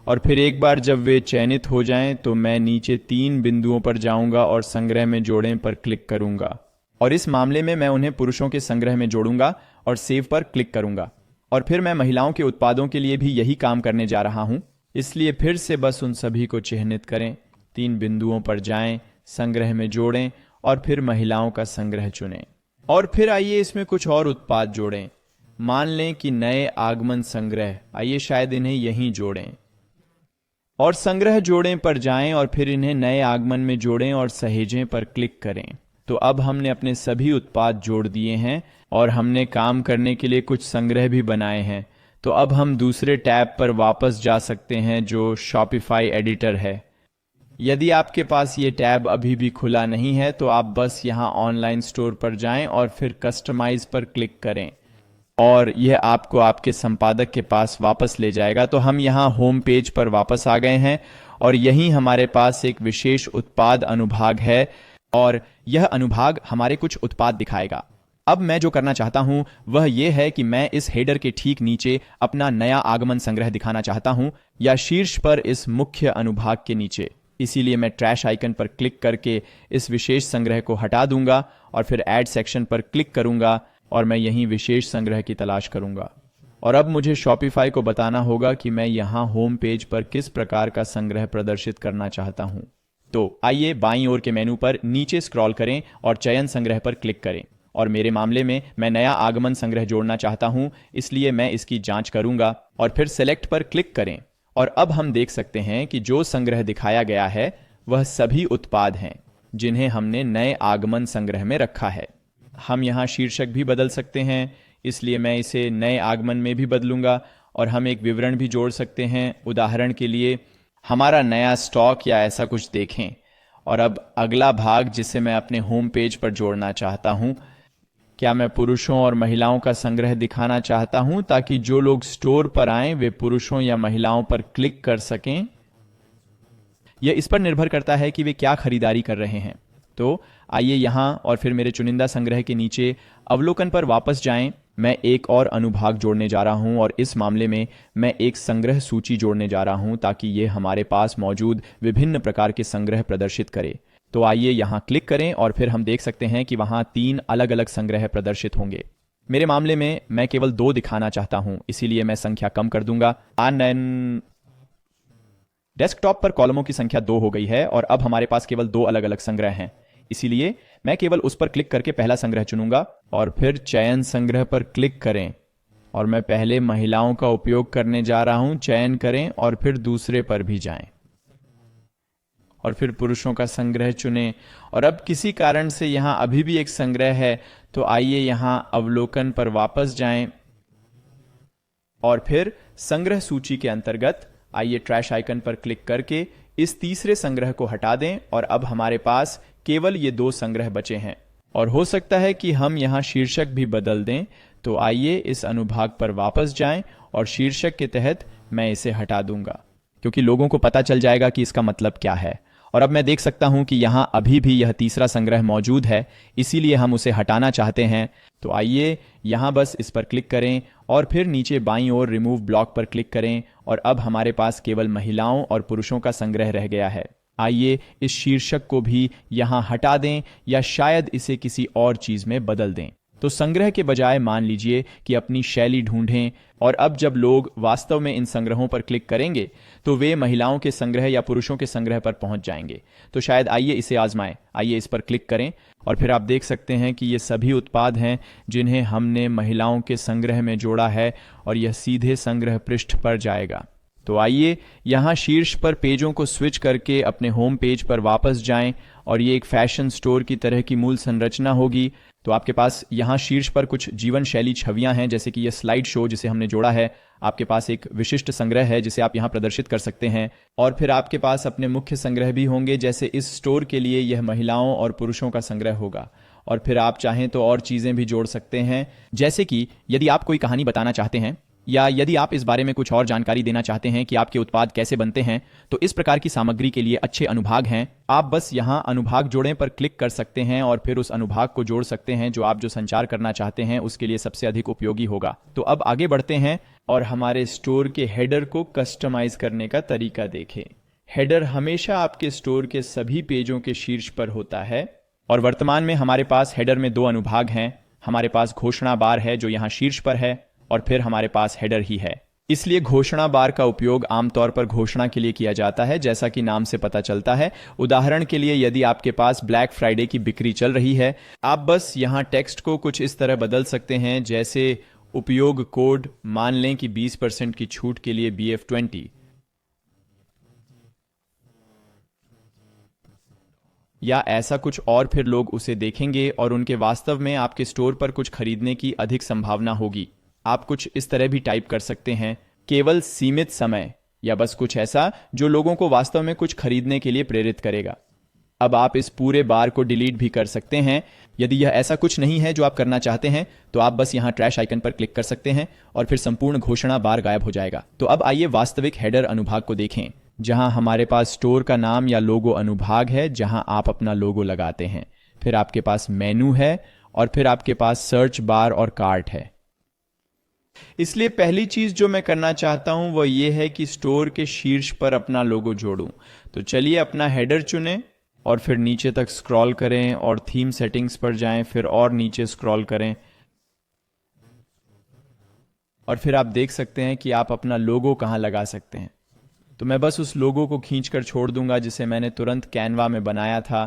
और फिर एक बार जब वे चयनित हो जाएं तो मैं नीचे 3 बिंदुओं पर जाऊंगा और संग्रह में जोड़ें पर क्लिक करूंगा। और इस मामले में मैं उन्हें पुरुषों के संग्रह में जोड़ूंगा और सेव पर क्लिक करूंगा। और फिर मैं महिलाओं के उत्पादों के लिए भी यही काम करने जा रहा हूं। इसलिए फिर से बस उन सभी को चिह्नित करें, 3 बिंदुओं पर जाएं, संग्रह में जोड़ें और फिर महिलाओं का संग्रह चुनें। और फिर आइए इसमें कुछ और उत्पाद जोड़ें। मान लें कि नए आगमन संग्रह, आइए शायद इन्हें यहीं जोड़ें। और संग्रह जोड़ें पर जाएं और फिर इन्हें नए आगमन में जोड़ें और सहेजें पर क्लिक करें। तो अब हमने अपने सभी उत्पाद जोड़ दिए हैं और हमने काम करने के लिए कुछ संग्रह भी बनाए हैं। तो अब हम दूसरे टैब पर वापस जा सकते हैं जो शॉपिफाई एडिटर है। यदि आपके पास ये टैब अभी भी खुला नहीं है तो आप बस यहाँ ऑनलाइन स्टोर पर जाएं और फिर कस्टमाइज पर क्लिक करें और यह आपको आपके संपादक के पास वापस ले जाएगा। तो हम यहाँ होम पेज पर वापस आ गए हैं और यहीं हमारे पास एक विशेष उत्पाद अनुभाग है और यह अनुभाग हमारे कुछ उत्पाद दिखाएगा। अब मैं जो करना चाहता हूं वह यह है कि मैं इस हेडर के ठीक नीचे अपना नया आगमन संग्रह दिखाना चाहता हूं, या शीर्ष पर इस मुख्य अनुभाग के नीचे। इसीलिए मैं ट्रैश आइकन पर क्लिक करके इस विशेष संग्रह को हटा दूंगा और फिर ऐड सेक्शन पर क्लिक करूंगा और मैं यहीं विशेष संग्रह की तलाश करूंगा। और अब मुझे शॉपिफाई को बताना होगा कि मैं यहाँ होम पेज पर किस प्रकार का संग्रह प्रदर्शित करना चाहता हूँ। तो आइए बाईं ओर के मेनू पर नीचे स्क्रॉल करें और चयन संग्रह पर क्लिक करें। और मेरे मामले में मैं नया आगमन संग्रह जोड़ना चाहता हूं, इसलिए मैं इसकी जांच करूंगा और फिर सेलेक्ट पर क्लिक करें। और अब हम देख सकते हैं कि जो संग्रह दिखाया गया है वह सभी उत्पाद हैं जिन्हें हमने नए आगमन संग्रह में रखा है। हम यहाँ शीर्षक भी बदल सकते हैं, इसलिए मैं इसे नए आगमन में भी बदलूंगा। और हम एक विवरण भी जोड़ सकते हैं, उदाहरण के लिए हमारा नया स्टॉक या ऐसा कुछ देखें। और अब अगला भाग जिसे मैं अपने होम पेज पर जोड़ना चाहता हूं, क्या मैं पुरुषों और महिलाओं का संग्रह दिखाना चाहता हूं ताकि जो लोग स्टोर पर आएं वे पुरुषों या महिलाओं पर क्लिक कर सकें। यह इस पर निर्भर करता है कि वे क्या खरीदारी कर रहे हैं। तो आइए यहां और फिर मेरे चुनिंदा संग्रह के नीचे अवलोकन पर वापस जाएं। मैं एक और अनुभाग जोड़ने जा रहा हूं और इस मामले में मैं एक संग्रह सूची जोड़ने जा रहा हूं ताकि यह हमारे पास मौजूद विभिन्न प्रकार के संग्रह प्रदर्शित करे। तो आइए यहां क्लिक करें और फिर हम देख सकते हैं कि वहां 3 अलग अलग संग्रह प्रदर्शित होंगे। मेरे मामले में मैं केवल 2 दिखाना चाहता हूं, इसीलिए मैं संख्या कम कर दूंगा। डेस्कटॉप पर कॉलमों की संख्या 2 हो गई है और अब हमारे पास केवल 2 अलग अलग संग्रह हैं, इसीलिए मैं केवल उस पर क्लिक करके पहला संग्रह चुनूंगा और फिर चयन संग्रह पर क्लिक करें। और मैं पहले महिलाओं का उपयोग करने जा रहा हूं, चयन करें और फिर दूसरे पर भी जाएं और फिर पुरुषों का संग्रह चुनें। और अब किसी कारण से यहां अभी भी एक संग्रह है, तो आइए यहां अवलोकन पर वापस जाएं और फिर संग्रह सूची के अंतर्गत आइए ट्रैश आइकन पर क्लिक करके इस तीसरे संग्रह को हटा दें और अब हमारे पास केवल ये 2 संग्रह बचे हैं। और हो सकता है कि हम यहाँ शीर्षक भी बदल दें। तो आइए इस अनुभाग पर वापस जाएं और शीर्षक के तहत मैं इसे हटा दूंगा, क्योंकि लोगों को पता चल जाएगा कि इसका मतलब क्या है। और अब मैं देख सकता हूं कि यहां अभी भी यह तीसरा संग्रह मौजूद है, इसीलिए हम उसे हटाना चाहते हैं। तो आइए यहां बस इस पर क्लिक करें और फिर नीचे बाईं ओर रिमूव ब्लॉक पर क्लिक करें और अब हमारे पास केवल महिलाओं और पुरुषों का संग्रह रह गया है। आइए इस शीर्षक को भी यहां हटा दें या शायद इसे किसी और चीज में बदल दें। तो संग्रह के बजाय मान लीजिए कि अपनी शैली ढूंढें और अब जब लोग वास्तव में इन संग्रहों पर क्लिक करेंगे तो वे महिलाओं के संग्रह या पुरुषों के संग्रह पर पहुंच जाएंगे। तो शायद आइए इसे आजमाएं। आइए इस पर क्लिक करें और फिर आप देख सकते हैं कि ये सभी उत्पाद हैं जिन्हें हमने महिलाओं के संग्रह में जोड़ा है और यह सीधे संग्रह पृष्ठ पर जाएगा। तो आइए यहाँ शीर्ष पर पेजों को स्विच करके अपने होम पेज पर वापस जाएं और ये एक फैशन स्टोर की तरह की मूल संरचना होगी। तो आपके पास यहाँ शीर्ष पर कुछ जीवन शैली छवियां हैं, जैसे कि यह स्लाइड शो जिसे हमने जोड़ा है। आपके पास एक विशिष्ट संग्रह है जिसे आप यहाँ प्रदर्शित कर सकते हैं और फिर आपके पास अपने मुख्य संग्रह भी होंगे, जैसे इस स्टोर के लिए यह महिलाओं और पुरुषों का संग्रह होगा। और फिर आप चाहें तो और चीजें भी जोड़ सकते हैं, जैसे कि यदि आप कोई कहानी बताना चाहते हैं या यदि आप इस बारे में कुछ और जानकारी देना चाहते हैं कि आपके उत्पाद कैसे बनते हैं, तो इस प्रकार की सामग्री के लिए अच्छे अनुभाग हैं। आप बस यहाँ अनुभाग जोड़ें पर क्लिक कर सकते हैं और फिर उस अनुभाग को जोड़ सकते हैं जो आप जो संचार करना चाहते हैं उसके लिए सबसे अधिक उपयोगी होगा। तो अब आगे बढ़ते हैं और हमारे स्टोर के हेडर को कस्टमाइज करने का तरीका देखें। हेडर हमेशा आपके स्टोर के सभी पेजों के शीर्ष पर होता है और वर्तमान में हमारे पास हेडर में 2 अनुभाग हैं। हमारे पास घोषणा बार है जो यहाँ शीर्ष पर है और फिर हमारे पास हेडर ही है। इसलिए घोषणा बार का उपयोग आमतौर पर घोषणा के लिए किया जाता है, जैसा कि नाम से पता चलता है। उदाहरण के लिए यदि आपके पास ब्लैक फ्राइडे की बिक्री चल रही है, आप बस यहाँ टेक्स्ट को कुछ इस तरह बदल सकते हैं, जैसे उपयोग कोड मान लें कि 20% की छूट के लिए BF20 या ऐसा कुछ, और फिर लोग उसे देखेंगे और उनके वास्तव में आपके स्टोर पर कुछ खरीदने की अधिक संभावना होगी। आप कुछ इस तरह भी टाइप कर सकते हैं, केवल सीमित समय, या बस कुछ ऐसा जो लोगों को वास्तव में कुछ खरीदने के लिए प्रेरित करेगा। अब आप इस पूरे बार को डिलीट भी कर सकते हैं। यदि यह ऐसा कुछ नहीं है जो आप करना चाहते हैं, तो आप बस यहाँ ट्रैश आइकन पर क्लिक कर सकते हैं और फिर संपूर्ण घोषणा बार गायब हो जाएगा। तो अब आइए वास्तविक हेडर अनुभाग को देखें, जहां हमारे पास स्टोर का नाम या लोगो अनुभाग है, जहां आप अपना लोगो लगाते हैं। फिर आपके पास मेनू है और फिर आपके पास सर्च बार और कार्ट है। इसलिए पहली चीज जो मैं करना चाहता हूं वह यह है कि स्टोर के शीर्ष पर अपना लोगो जोड़ूं। तो चलिए अपना हेडर चुनें और फिर नीचे तक स्क्रॉल करें और थीम सेटिंग्स पर जाएं, फिर और नीचे स्क्रॉल करें और फिर आप देख सकते हैं कि आप अपना लोगो कहां लगा सकते हैं। तो मैं बस उस लोगो को खींचकर छोड़ दूंगा जिसे मैंने तुरंत कैनवा में बनाया था।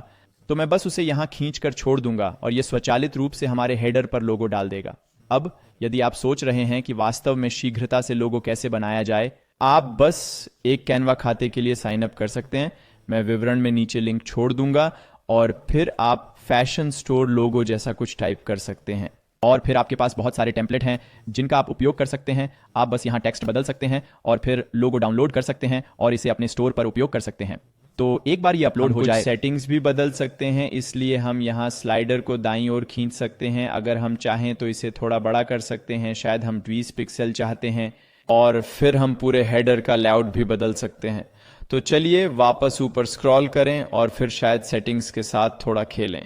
तो मैं बस उसे यहां खींचकर छोड़ दूंगा और यह स्वचालित रूप से हमारे हेडर पर लोगो डाल देगा। अब यदि आप सोच रहे हैं कि वास्तव में शीघ्रता से लोगो कैसे बनाया जाए, आप बस एक कैनवा खाते के लिए साइन अप कर सकते हैं। मैं विवरण में नीचे लिंक छोड़ दूंगा और फिर आप फैशन स्टोर लोगो जैसा कुछ टाइप कर सकते हैं और फिर आपके पास बहुत सारे टेम्पलेट हैं जिनका आप उपयोग कर सकते हैं। आप बस यहाँ टेक्स्ट बदल सकते हैं और फिर लोगो डाउनलोड कर सकते हैं और इसे अपने स्टोर पर उपयोग कर सकते हैं। तो एक बार ये अपलोड हो जाए, सेटिंग्स भी बदल सकते हैं। इसलिए हम यहाँ स्लाइडर को दाईं ओर खींच सकते हैं। अगर हम चाहें तो इसे थोड़ा बड़ा कर सकते हैं, शायद हम 20 पिक्सल चाहते हैं, और फिर हम पूरे हेडर का लेआउट भी बदल सकते हैं। तो चलिए वापस ऊपर स्क्रॉल करें और फिर शायद सेटिंग्स के साथ थोड़ा खेलें।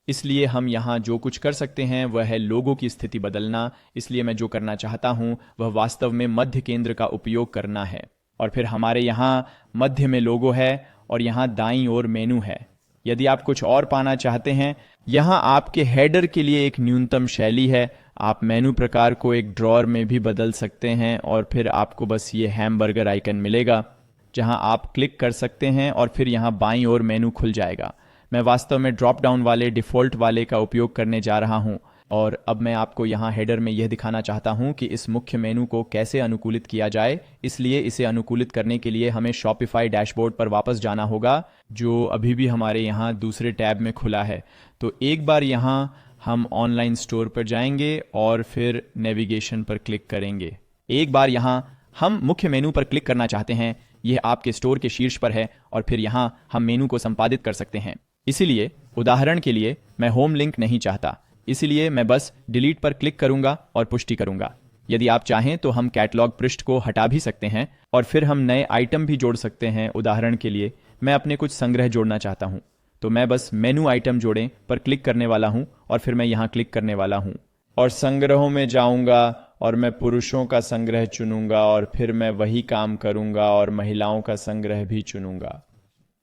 इसलिए हम यहाँ जो कुछ कर सकते हैं वह है लोगो की स्थिति बदलना। इसलिए मैं जो करना चाहता हूँ वह वास्तव में मध्य केंद्र का उपयोग करना है और फिर हमारे यहाँ मध्य में लोगो है और यहाँ दाईं ओर मेनू है। यदि आप कुछ और पाना चाहते हैं, यहाँ आपके हेडर के लिए एक न्यूनतम शैली है। आप मेनू प्रकार को एक ड्रॉअर में भी बदल सकते हैं और फिर आपको बस ये हैमबर्गर आइकन मिलेगा जहाँ आप क्लिक कर सकते हैं और फिर यहाँ बाईं ओर मेनू खुल जाएगा। मैं वास्तव में ड्रॉप डाउन वाले डिफ़ॉल्ट वाले का उपयोग करने जा रहा हूं और अब मैं आपको यहाँ हेडर में यह दिखाना चाहता हूं कि इस मुख्य मेनू को कैसे अनुकूलित किया जाए। इसलिए इसे अनुकूलित करने के लिए हमें शॉपिफाई डैशबोर्ड पर वापस जाना होगा, जो अभी भी हमारे यहाँ दूसरे टैब में खुला है। तो एक बार यहाँ हम ऑनलाइन स्टोर पर जाएंगे और फिर नेविगेशन पर क्लिक करेंगे। एक बार यहाँ हम मुख्य मेनू पर क्लिक करना चाहते हैं। यह आपके स्टोर के शीर्ष पर है और फिर यहाँ हम मेनू को संपादित कर सकते हैं। इसलिए उदाहरण के लिए मैं होम लिंक नहीं चाहता, इसलिए मैं बस डिलीट पर क्लिक करूंगा और पुष्टि करूंगा। यदि आप चाहें तो हम कैटलॉग पृष्ठ को हटा भी सकते हैं और फिर हम नए आइटम भी जोड़ सकते हैं। उदाहरण के लिए मैं अपने कुछ संग्रह जोड़ना चाहता हूं, तो मैं बस मेनू आइटम जोड़ें पर क्लिक करने वाला हूं और फिर मैं यहां क्लिक करने वाला हूं और संग्रहों में जाऊंगा और मैं पुरुषों का संग्रह चुनूंगा और फिर मैं वही काम करूंगा और महिलाओं का संग्रह भी चुनूंगा।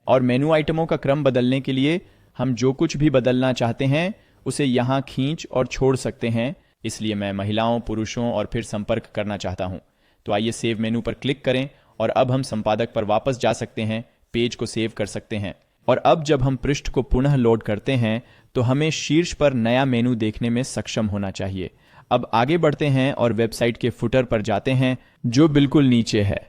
और मेनू आइटमों का क्रम बदलने के लिए हम जो कुछ भी बदलना चाहते हैं उसे यहाँ खींच और छोड़ सकते हैं। इसलिए मैं महिलाओं, पुरुषों और फिर संपर्क करना चाहता हूँ। तो आइए सेव मेनू पर क्लिक करें और अब हम संपादक पर वापस जा सकते हैं, पेज को सेव कर सकते हैं। और अब जब हम पृष्ठ को पुनः लोड करते हैं तो हमें शीर्ष पर नया मेनू देखने में सक्षम होना चाहिए। अब आगे बढ़ते हैं और वेबसाइट के फुटर पर जाते हैं जो बिल्कुल नीचे है।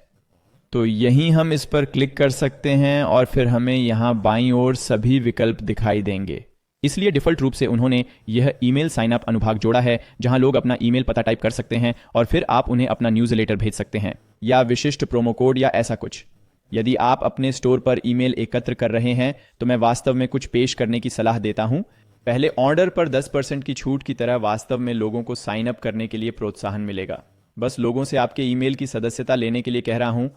तो यहीं हम इस पर क्लिक कर सकते हैं और फिर हमें यहाँ बाईं ओर सभी विकल्प दिखाई देंगे। इसलिए डिफ़ॉल्ट रूप से उन्होंने यह ईमेल साइन अप अनुभाग जोड़ा है जहां लोग अपना ईमेल पता टाइप कर सकते हैं और फिर आप उन्हें अपना न्यूज़लेटर भेज सकते हैं या विशिष्ट प्रोमो कोड या ऐसा कुछ। यदि आप अपने स्टोर पर ईमेल एकत्र कर रहे हैं तो मैं वास्तव में कुछ पेश करने की सलाह देता हूं। पहले ऑर्डर पर 10% की छूट की तरह वास्तव में लोगों को साइन अप करने के लिए प्रोत्साहन मिलेगा। बस लोगों से आपके ईमेल की सदस्यता लेने के लिए कह रहा हूं,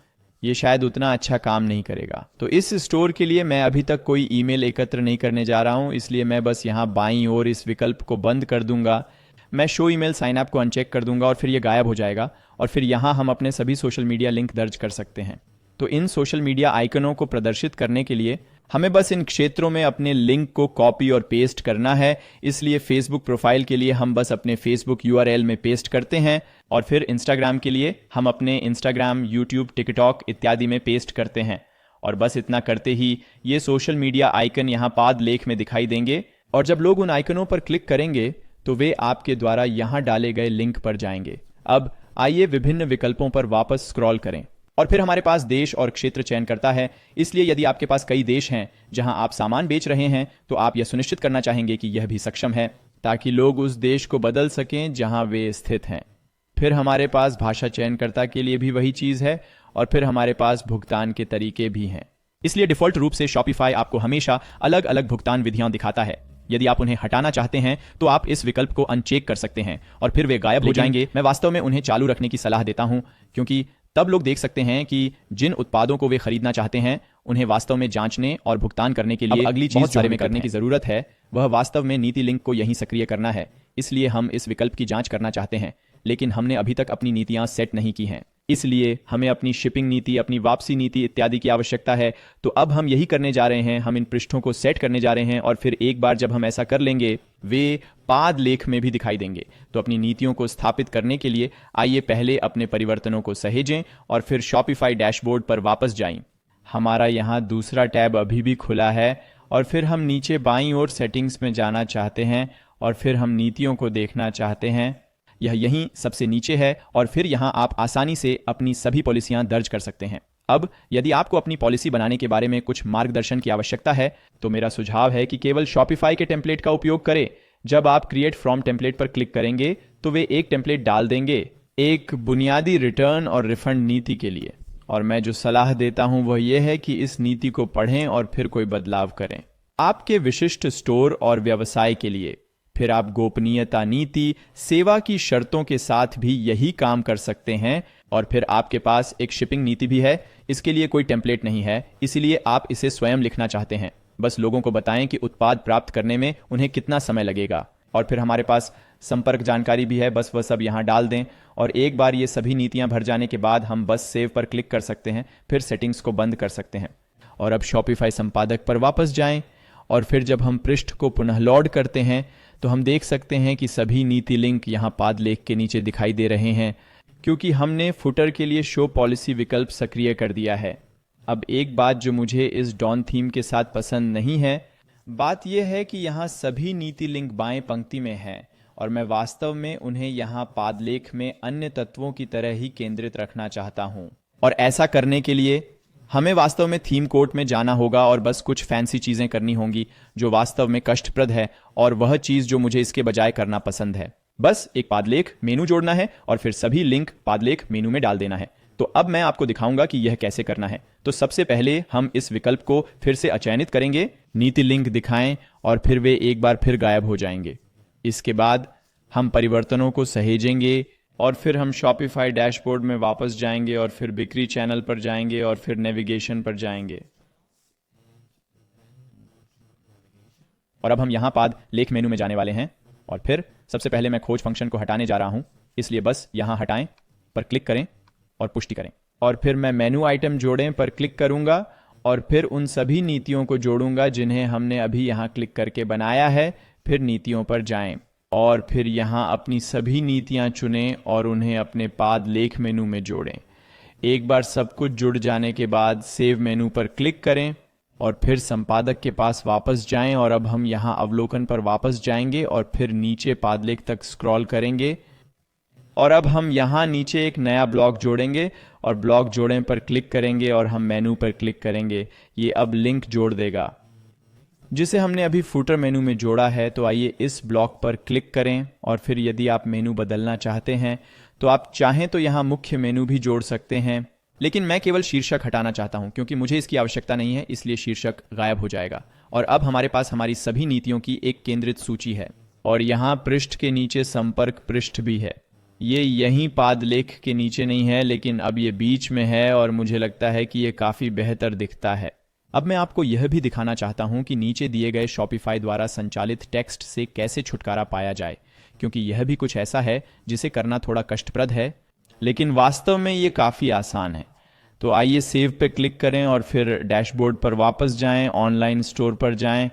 ये शायद उतना अच्छा काम नहीं करेगा। तो इस स्टोर के लिए मैं अभी तक कोई ईमेल एकत्र नहीं करने जा रहा हूं, इसलिए मैं बस यहां बाईं ओर इस विकल्प को बंद कर दूंगा। मैं शो ईमेल साइन अप को अनचेक कर दूंगा और फिर ये गायब हो जाएगा। और फिर यहां हम अपने सभी सोशल मीडिया लिंक दर्ज कर सकते हैं। तो इन सोशल मीडिया आइकनों को प्रदर्शित करने के लिए हमें बस इन क्षेत्रों में अपने लिंक को कॉपी और पेस्ट करना है। इसलिए फेसबुक प्रोफाइल के लिए हम बस अपने फेसबुक यूआरएल में पेस्ट करते हैं और फिर इंस्टाग्राम के लिए हम अपने इंस्टाग्राम, यूट्यूब, टिकटॉक इत्यादि में पेस्ट करते हैं। और बस इतना करते ही ये सोशल मीडिया आइकन यहाँ पाद लेख में दिखाई देंगे और जब लोग उन आइकनों पर क्लिक करेंगे तो वे आपके द्वारा यहाँ डाले गए लिंक पर जाएंगे। अब आइए विभिन्न विकल्पों पर वापस स्क्रॉल करें और फिर हमारे पास देश और क्षेत्र चयन करता है। इसलिए यदि आपके पास कई देश हैं जहां आप सामान बेच रहे हैं तो आप यह सुनिश्चित करना चाहेंगे कि यह भी सक्षम है ताकि लोग उस देश को बदल सकें जहां वे स्थित हैं। फिर हमारे पास भाषा चयनकर्ता के लिए भी वही चीज है और फिर हमारे पास भुगतान के तरीके भी हैं। इसलिए डिफॉल्ट रूप से शॉपिफाई आपको हमेशा अलग अलग भुगतान विधियां दिखाता है। यदि आप उन्हें हटाना चाहते हैं तो आप इस विकल्प को अनचेक कर सकते हैं और फिर वे गायब हो जाएंगे। मैं वास्तव में उन्हें चालू रखने की सलाह देता हूं क्योंकि तब लोग देख सकते हैं कि जिन उत्पादों को वे खरीदना चाहते हैं उन्हें वास्तव में जांचने और भुगतान करने के लिए अगली चीज जो हमें करने की जरूरत है वह वास्तव में नीति लिंक को यहीं सक्रिय करना है। इसलिए हम इस विकल्प की जांच करना चाहते हैं लेकिन हमने अभी तक अपनी नीतियां सेट नहीं की हैं। इसलिए हमें अपनी शिपिंग नीति, अपनी वापसी नीति इत्यादि की आवश्यकता है। तो अब हम यही करने जा रहे हैं, हम इन पृष्ठों को सेट करने जा रहे हैं और फिर एक बार जब हम ऐसा कर लेंगे वे पाद लेख में भी दिखाई देंगे। तो अपनी नीतियों को स्थापित करने के लिए आइए पहले अपने परिवर्तनों को सहेजें और फिर शॉपिफाई डैशबोर्ड पर वापस जाएं। हमारा यहाँ दूसरा टैब अभी भी खुला है और फिर हम नीचे बाईं ओर सेटिंग्स में जाना चाहते हैं और फिर हम नीतियों को देखना चाहते हैं। यह यहीं सबसे नीचे है और फिर यहां आप आसानी से अपनी सभी पॉलिसियां दर्ज कर सकते हैं। अब यदि आपको अपनी पॉलिसी बनाने के बारे में कुछ मार्गदर्शन की आवश्यकता है तो मेरा सुझाव है कि केवल शॉपिफाई के टेम्पलेट का उपयोग करें। जब आप क्रिएट फ्रॉम टेम्पलेट पर क्लिक करेंगे तो वे एक टेम्पलेट डाल देंगे एक बुनियादी रिटर्न और रिफंड नीति के लिए। और मैं जो सलाह देता हूं वह यह है कि इस नीति को पढ़ें और फिर कोई बदलाव करें आपके विशिष्ट स्टोर और व्यवसाय के लिए। फिर आप गोपनीयता नीति, सेवा की शर्तों के साथ भी यही काम कर सकते हैं। और फिर आपके पास एक शिपिंग नीति भी है। इसके लिए कोई टेम्पलेट नहीं है, इसीलिए आप इसे स्वयं लिखना चाहते हैं। बस लोगों को बताएं कि उत्पाद प्राप्त करने में उन्हें कितना समय लगेगा। और फिर हमारे पास संपर्क जानकारी भी है, बस वह सब यहाँ डाल दें। और एक बार ये सभी नीतियाँ भर जाने के बाद हम बस सेव पर क्लिक कर सकते हैं, फिर सेटिंग्स को बंद कर सकते हैं। और अब शॉपिफाई संपादक पर वापस जाएं और फिर जब हम पृष्ठ को पुनः लोड करते हैं तो हम देख सकते हैं कि सभी नीति लिंक यहाँ पाद लेख के नीचे दिखाई दे रहे हैं क्योंकि हमने फुटर के लिए शो पॉलिसी विकल्प सक्रिय कर दिया है। अब एक बात जो मुझे इस डॉन थीम के साथ पसंद नहीं है, बात यह है कि यहाँ सभी नीति लिंक बाएं पंक्ति में हैं और मैं वास्तव में उन्हें यहाँ पादलेख में अन्य तत्वों की तरह ही केंद्रित रखना चाहता हूँ। और ऐसा करने के लिए हमें वास्तव में थीम कोट में जाना होगा और बस कुछ फैंसी चीजें करनी होंगी जो वास्तव में कष्टप्रद है और वह चीज जो मुझे इसके बजाय करना पसंद है। बस एक पादलेख मेनू जोड़ना है और फिर सभी लिंक पादलेख मेनू में डाल देना है। तो अब मैं आपको दिखाऊंगा कि यह कैसे करना है। तो सबसे पहले हम इस विकल्प को फिर से अचयनित करेंगे, नीति लिंक दिखाएं और फिर वे एक बार फिर गायब हो जाएंगे। इसके बाद हम परिवर्तनों को सहेजेंगे और फिर हम शॉपिफाई डैशबोर्ड में वापस जाएंगे और फिर बिक्री चैनल पर जाएंगे और फिर नेविगेशन पर जाएंगे। और अब हम यहां पाद लेख मेनू में जाने वाले हैं और फिर सबसे पहले मैं खोज फंक्शन को हटाने जा रहा हूं, इसलिए बस यहां हटाएं पर क्लिक करें और पुष्टि करें। और फिर मैं मेनू आइटम जोड़ें पर क्लिक करूंगा और फिर उन सभी नीतियों को जोड़ूंगा जिन्हें हमने अभी यहां क्लिक करके बनाया है। फिर नीतियों पर जाएं और फिर यहाँ अपनी सभी नीतियाँ चुनें और उन्हें अपने पाद लेख मेनू में जोड़ें। एक बार सब कुछ जुड़ जाने के बाद सेव मेनू पर क्लिक करें और फिर संपादक के पास वापस जाएं और अब हम यहाँ अवलोकन पर वापस जाएंगे और फिर नीचे पादलेख तक स्क्रॉल करेंगे और अब हम यहाँ नीचे एक नया ब्लॉक जोड़ेंगे और ब्लॉक जोड़ें पर क्लिक करेंगे और हम मेनू पर क्लिक करेंगे। ये अब लिंक जोड़ देगा जिसे हमने अभी फुटर मेनू में जोड़ा है। तो आइए इस ब्लॉक पर क्लिक करें और फिर यदि आप मेनू बदलना चाहते हैं तो आप चाहें तो यहाँ मुख्य मेनू भी जोड़ सकते हैं, लेकिन मैं केवल शीर्षक हटाना चाहता हूं क्योंकि मुझे इसकी आवश्यकता नहीं है, इसलिए शीर्षक गायब हो जाएगा। और अब हमारे पास हमारी सभी नीतियों की एक केंद्रित सूची है और यहाँ पृष्ठ के नीचे संपर्क पृष्ठ भी है। ये यहीं पादलेख के नीचे नहीं है, लेकिन अब ये बीच में है और मुझे लगता है कि ये काफ़ी बेहतर दिखता है। अब मैं आपको यह भी दिखाना चाहता हूं कि नीचे दिए गए शॉपिफाई द्वारा संचालित टेक्स्ट से कैसे छुटकारा पाया जाए, क्योंकि यह भी कुछ ऐसा है जिसे करना थोड़ा कष्टप्रद है, लेकिन वास्तव में ये काफ़ी आसान है। तो आइए सेव पे क्लिक करें और फिर डैशबोर्ड पर वापस जाएं, ऑनलाइन स्टोर पर जाएं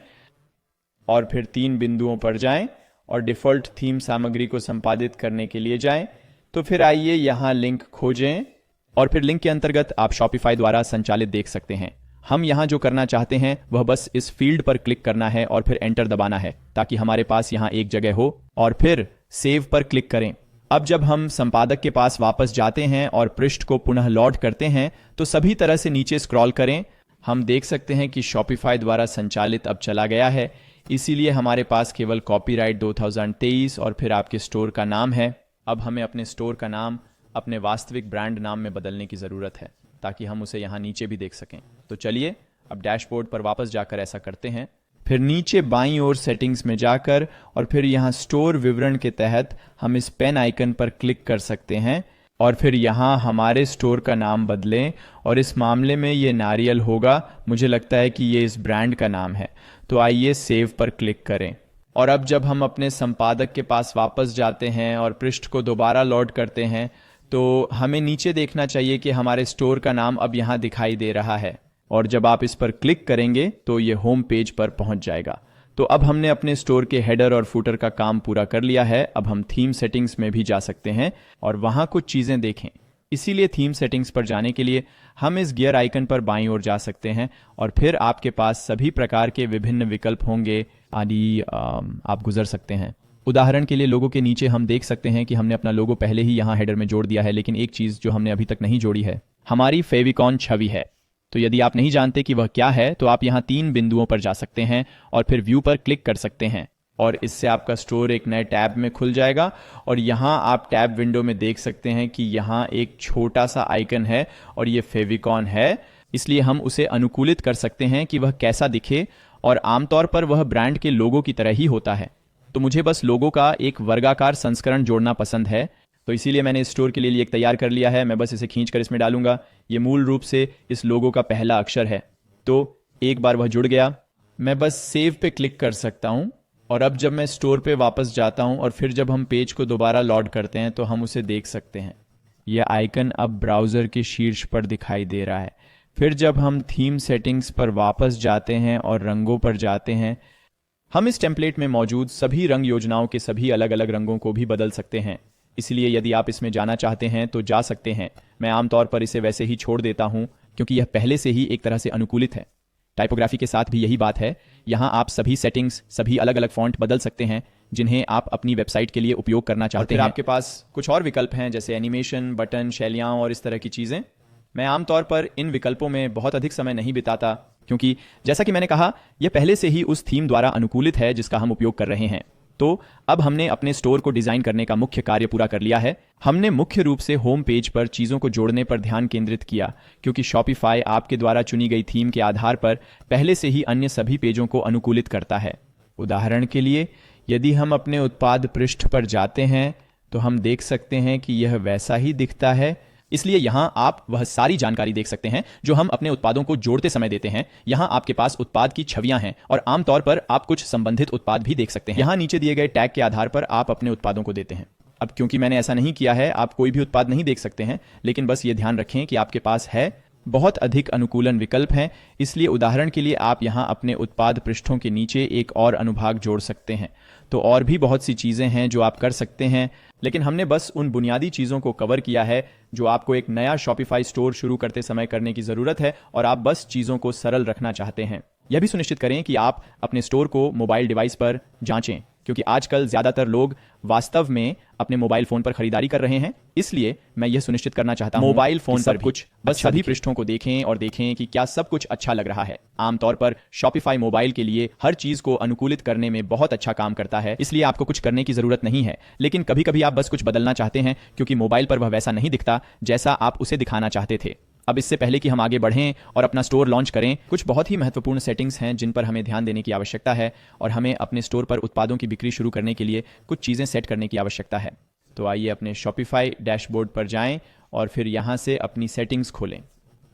और फिर 3 बिंदुओं पर जाएं और डिफ़ॉल्ट थीम सामग्री को संपादित करने के लिए जाएं। तो फिर आइए यहाँ लिंक खोजें और फिर लिंक के अंतर्गत आप शॉपिफाई द्वारा संचालित देख सकते हैं। हम यहाँ जो करना चाहते हैं वह बस इस फील्ड पर क्लिक करना है और फिर एंटर दबाना है ताकि हमारे पास यहाँ एक जगह हो, और फिर सेव पर क्लिक करें। अब जब हम संपादक के पास वापस जाते हैं और पृष्ठ को पुनः लोड करते हैं तो सभी तरह से नीचे स्क्रॉल करें। हम देख सकते हैं कि शॉपिफाई द्वारा संचालित अब चला गया है, इसीलिए हमारे पास केवल कॉपीराइट 2023 और फिर आपके स्टोर का नाम है। अब हमें अपने स्टोर का नाम अपने वास्तविक ब्रांड नाम में बदलने की ज़रूरत है ताकि हम उसे यहाँ नीचे भी देख सकें। तो चलिए अब डैशबोर्ड पर वापस जाकर ऐसा करते हैं। फिर नीचे बाईं ओर सेटिंग्स में जाकर और फिर यहाँ स्टोर विवरण के तहत हम इस पेन आइकन पर क्लिक कर सकते हैं और फिर यहाँ हमारे स्टोर का नाम बदलें, और इस मामले में ये नारियल होगा। मुझे लगता है कि ये इस ब्रांड का नाम है। तो आइए सेव पर क्लिक करें। और अब जब हम अपने संपादक के पास वापस जाते हैं और पृष्ठ को दोबारा लोड करते हैं तो हमें नीचे देखना चाहिए कि हमारे स्टोर का नाम अब यहाँ दिखाई दे रहा है, और जब आप इस पर क्लिक करेंगे तो ये होम पेज पर पहुंच जाएगा। तो अब हमने अपने स्टोर के हेडर और फुटर का काम पूरा कर लिया है। अब हम थीम सेटिंग्स में भी जा सकते हैं और वहां कुछ चीजें देखें। इसीलिए थीम सेटिंग्स पर जाने के लिए हम इस गियर आइकन पर बाईं ओर जा सकते हैं और फिर आपके पास सभी प्रकार के विभिन्न विकल्प होंगे आदि आप गुजर सकते हैं। उदाहरण के लिए लोगो के नीचे हम देख सकते हैं कि हमने अपना लोगो पहले ही यहाँ हेडर में जोड़ दिया है, लेकिन एक चीज जो हमने अभी तक नहीं जोड़ी है, हमारी फेविकॉन छवि है। तो यदि आप नहीं जानते कि वह क्या है तो आप यहाँ 3 बिंदुओं पर जा सकते हैं और फिर व्यू पर क्लिक कर सकते हैं और इससे आपका स्टोर एक नए टैब में खुल जाएगा। और यहाँ आप टैब विंडो में देख सकते हैं कि यहाँ एक छोटा सा आइकन है और ये फेविकॉन है, इसलिए हम उसे अनुकूलित कर सकते हैं कि वह कैसा दिखे, और आमतौर पर वह ब्रांड के लोगो की तरह ही होता है। तो मुझे बस लोगो का एक वर्गाकार संस्करण जोड़ना पसंद है, तो इसीलिए मैंने इस स्टोर के लिए एक तैयार कर लिया है। मैं बस इसे खींचकर इसमें डालूंगा। ये मूल रूप से इस लोगो का पहला अक्षर है। तो एक बार वह जुड़ गया, मैं बस सेव पे क्लिक कर सकता हूं, और अब जब मैं स्टोर पे वापस जाता हूं और फिर जब हम पेज को दोबारा लोड करते हैं तो हम उसे देख सकते हैं। यह आइकन अब ब्राउज़र के शीर्ष पर दिखाई दे रहा है। फिर जब हम थीम सेटिंग्स पर वापस जाते हैं और रंगों पर जाते हैं, हम इस टेम्पलेट में मौजूद सभी रंग योजनाओं के सभी अलग अलग रंगों को भी बदल सकते हैं। इसलिए यदि आप इसमें जाना चाहते हैं तो जा सकते हैं। मैं आमतौर पर इसे वैसे ही छोड़ देता हूं क्योंकि यह पहले से ही एक तरह से अनुकूलित है। टाइपोग्राफी के साथ भी यही बात है। यहाँ आप सभी सेटिंग्स, सभी अलग अलग फॉन्ट बदल सकते हैं जिन्हें आप अपनी वेबसाइट के लिए उपयोग करना चाहते हैं। आपके पास कुछ और विकल्प हैं जैसे एनिमेशन, बटन, शैलियाँ और इस तरह की चीज़ें। मैं आमतौर पर इन विकल्पों में बहुत अधिक समय नहीं बिताता क्योंकि जैसा कि मैंने कहा, यह पहले से ही उस थीम द्वारा अनुकूलित है जिसका हम उपयोग कर रहे हैं। तो अब हमने अपने स्टोर को डिजाइन करने का मुख्य कार्य पूरा कर लिया है। हमने मुख्य रूप से होम पेज पर चीज़ों को जोड़ने पर ध्यान केंद्रित किया क्योंकि शॉपिफाई आपके द्वारा चुनी गई थीम के आधार पर पहले से ही अन्य सभी पेजों को अनुकूलित करता है। उदाहरण के लिए, यदि हम अपने उत्पाद पृष्ठ पर जाते हैं तो हम देख सकते हैं कि यह वैसा ही दिखता है। इसलिए यहाँ आप वह सारी जानकारी देख सकते हैं जो हम अपने उत्पादों को जोड़ते समय देते हैं। यहाँ आपके पास उत्पाद की छवियां हैं और आमतौर पर आप कुछ संबंधित उत्पाद भी देख सकते हैं। यहाँ नीचे दिए गए टैग के आधार पर आप अपने उत्पादों को देते हैं। अब क्योंकि मैंने ऐसा नहीं किया है, आप कोई भी उत्पाद नहीं देख सकते हैं, लेकिन बस ये ध्यान रखें कि आपके पास है बहुत अधिक अनुकूलन विकल्प हैं। इसलिए उदाहरण के लिए आप यहाँ अपने उत्पाद पृष्ठों के नीचे एक और अनुभाग जोड़ सकते हैं। तो और भी बहुत सी चीज़ें हैं जो आप कर सकते हैं, लेकिन हमने बस उन बुनियादी चीज़ों को कवर किया है जो आपको एक नया शॉपिफाई स्टोर शुरू करते समय करने की ज़रूरत है, और आप बस चीज़ों को सरल रखना चाहते हैं। यह भी सुनिश्चित करें कि आप अपने स्टोर को मोबाइल डिवाइस पर जांचें क्योंकि आजकल ज़्यादातर लोग वास्तव में अपने मोबाइल फ़ोन पर खरीदारी कर रहे हैं। इसलिए मैं यह सुनिश्चित करना चाहता हूं मोबाइल फ़ोन पर कुछ बस सभी पृष्ठों को देखें और देखें कि क्या सब कुछ अच्छा लग रहा है। आमतौर पर शॉपिफाई मोबाइल के लिए हर चीज़ को अनुकूलित करने में बहुत अच्छा काम करता है, इसलिए आपको कुछ करने की ज़रूरत नहीं है। लेकिन कभी कभी आप बस कुछ बदलना चाहते हैं क्योंकि मोबाइल पर वह वैसा नहीं दिखता जैसा आप उसे दिखाना चाहते थे। अब इससे पहले कि हम आगे बढ़ें और अपना स्टोर लॉन्च करें, कुछ बहुत ही महत्वपूर्ण सेटिंग्स हैं जिन पर हमें ध्यान देने की आवश्यकता है और हमें अपने स्टोर पर उत्पादों की बिक्री शुरू करने के लिए कुछ चीज़ें सेट करने की आवश्यकता है। तो आइए अपने शॉपिफाई डैशबोर्ड पर जाएं और फिर यहाँ से अपनी सेटिंग्स खोलें।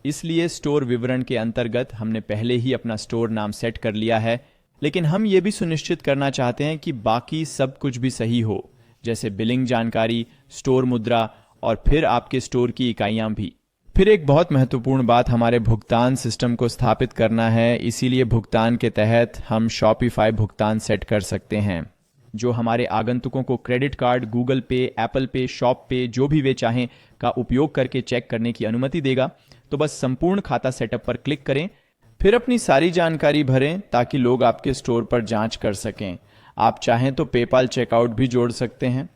इसलिए स्टोर विवरण के अंतर्गत हमने पहले ही अपना स्टोर नाम सेट कर लिया है, लेकिन हम ये भी सुनिश्चित करना चाहते हैं कि बाकी सब कुछ भी सही हो, जैसे बिलिंग जानकारी, स्टोर मुद्रा और फिर आपके स्टोर की इकाइयां भी। फिर एक बहुत महत्वपूर्ण बात हमारे भुगतान सिस्टम को स्थापित करना है, इसीलिए भुगतान के तहत हम शॉपिफाई भुगतान सेट कर सकते हैं जो हमारे आगंतुकों को क्रेडिट कार्ड, गूगल पे, एप्पल पे, शॉप पे, जो भी वे चाहें का उपयोग करके चेक करने की अनुमति देगा। तो बस संपूर्ण खाता सेटअप पर क्लिक करें, फिर अपनी सारी जानकारी भरें ताकि लोग आपके स्टोर पर जांच कर सकें। आप चाहें तो पेपाल चेकआउट भी जोड़ सकते हैं।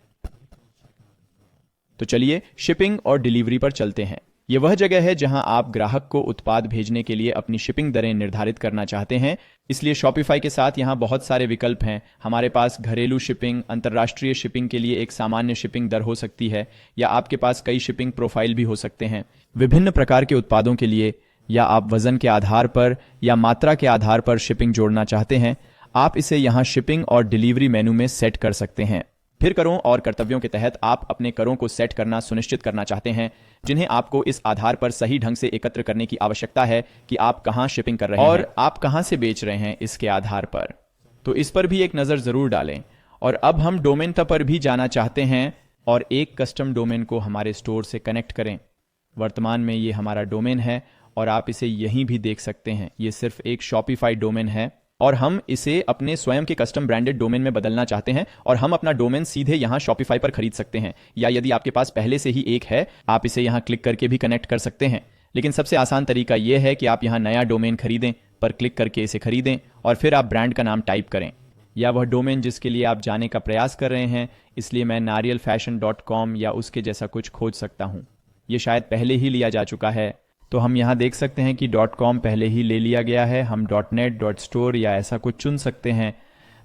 तो चलिए शिपिंग और डिलीवरी पर चलते हैं। ये वह जगह है जहां आप ग्राहक को उत्पाद भेजने के लिए अपनी शिपिंग दरें निर्धारित करना चाहते हैं। इसलिए शॉपिफाई के साथ यहां बहुत सारे विकल्प हैं। हमारे पास घरेलू शिपिंग, अंतर्राष्ट्रीय शिपिंग के लिए एक सामान्य शिपिंग दर हो सकती है, या आपके पास कई शिपिंग प्रोफाइल भी हो सकते हैं विभिन्न प्रकार के उत्पादों के लिए, या आप वजन के आधार पर या मात्रा के आधार पर शिपिंग जोड़ना चाहते हैं। आप इसे यहां शिपिंग और डिलीवरी मेनू में सेट कर सकते हैं। फिर करों और कर्तव्यों के तहत आप अपने करों को सेट करना सुनिश्चित करना चाहते हैं, जिन्हें आपको इस आधार पर सही ढंग से एकत्र करने की आवश्यकता है कि आप कहां शिपिंग कर रहे हैं और आप कहां से बेच रहे हैं। इसके आधार पर तो इस पर भी एक नज़र ज़रूर डालें। और अब हम डोमेन पर भी जाना चाहते हैं और एक कस्टम डोमेन को हमारे स्टोर से कनेक्ट करें। वर्तमान में ये हमारा डोमेन है और आप इसे यहीं भी देख सकते हैं। ये सिर्फ एक शॉपिफाई डोमेन है और हम इसे अपने स्वयं के कस्टम ब्रांडेड डोमेन में बदलना चाहते हैं और हम अपना डोमेन सीधे यहाँ शॉपिफाई पर खरीद सकते हैं, या यदि आपके पास पहले से ही एक है आप इसे यहाँ क्लिक करके भी कनेक्ट कर सकते हैं। लेकिन सबसे आसान तरीका यह है कि आप यहाँ नया डोमेन खरीदें पर क्लिक करके इसे खरीदें और फिर आप ब्रांड का नाम टाइप करें या वह डोमेन जिसके लिए आप जाने का प्रयास कर रहे हैं। इसलिए मैं naryalfashion.com या उसके जैसा कुछ खोज सकता हूँ। ये शायद पहले ही लिया जा चुका है, तो हम यहाँ देख सकते हैं कि .com पहले ही ले लिया गया है। हम .net, .store या ऐसा कुछ चुन सकते हैं।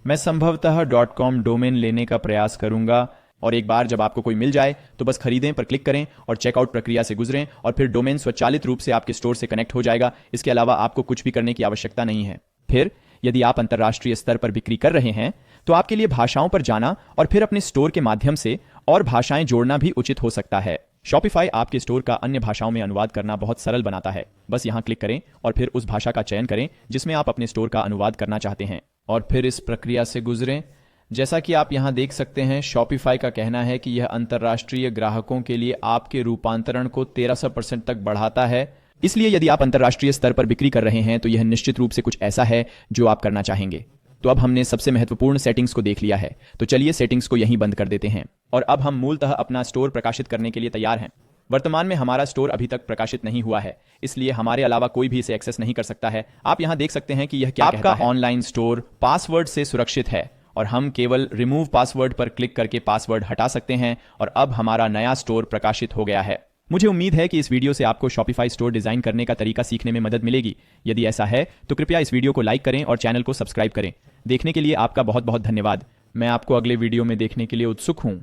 मैं संभवतः .com डोमेन लेने का प्रयास करूंगा और एक बार जब आपको कोई मिल जाए तो बस खरीदें पर क्लिक करें और चेकआउट प्रक्रिया से गुजरें और फिर डोमेन स्वचालित रूप से आपके स्टोर से कनेक्ट हो जाएगा। इसके अलावा आपको कुछ भी करने की आवश्यकता नहीं है। फिर यदि आप अंतर्राष्ट्रीय स्तर पर बिक्री कर रहे हैं तो आपके लिए भाषाओं पर जाना और फिर अपने स्टोर के माध्यम से और भाषाएं जोड़ना भी उचित हो सकता है। शॉपिफाई आपके स्टोर का अन्य भाषाओं में अनुवाद करना बहुत सरल बनाता है। बस यहाँ क्लिक करें और फिर उस भाषा का चयन करें जिसमें आप अपने स्टोर का अनुवाद करना चाहते हैं और फिर इस प्रक्रिया से गुजरें। जैसा कि आप यहाँ देख सकते हैं, शॉपिफाई का कहना है कि यह अंतर्राष्ट्रीय ग्राहकों के लिए आपके रूपांतरण को 1300% तक बढ़ाता है। इसलिए यदि आप अंतर्राष्ट्रीय स्तर पर बिक्री कर रहे हैं तो यह निश्चित रूप से कुछ ऐसा है जो आप करना चाहेंगे। तो अब हमने सबसे महत्वपूर्ण सेटिंग्स को देख लिया है, तो चलिए सेटिंग्स को यहीं बंद कर देते हैं और अब हम मूलतः अपना स्टोर प्रकाशित करने के लिए तैयार हैं। वर्तमान में हमारा स्टोर अभी तक प्रकाशित नहीं हुआ है, इसलिए हमारे अलावा कोई भी इसे एक्सेस नहीं कर सकता है। आप यहां देख सकते हैं कि यह क्या कहता है। आपका ऑनलाइन स्टोर पासवर्ड से सुरक्षित है और हम केवल रिमूव पासवर्ड पर क्लिक करके पासवर्ड हटा सकते हैं और अब हमारा नया स्टोर प्रकाशित हो गया है। मुझे उम्मीद है कि इस वीडियो से आपको शॉपिफाई स्टोर डिजाइन करने का तरीका सीखने में मदद मिलेगी। यदि ऐसा है तो कृपया इस वीडियो को लाइक करें और चैनल को सब्सक्राइब करें। देखने के लिए आपका बहुत बहुत धन्यवाद। मैं आपको अगले वीडियो में देखने के लिए उत्सुक हूं।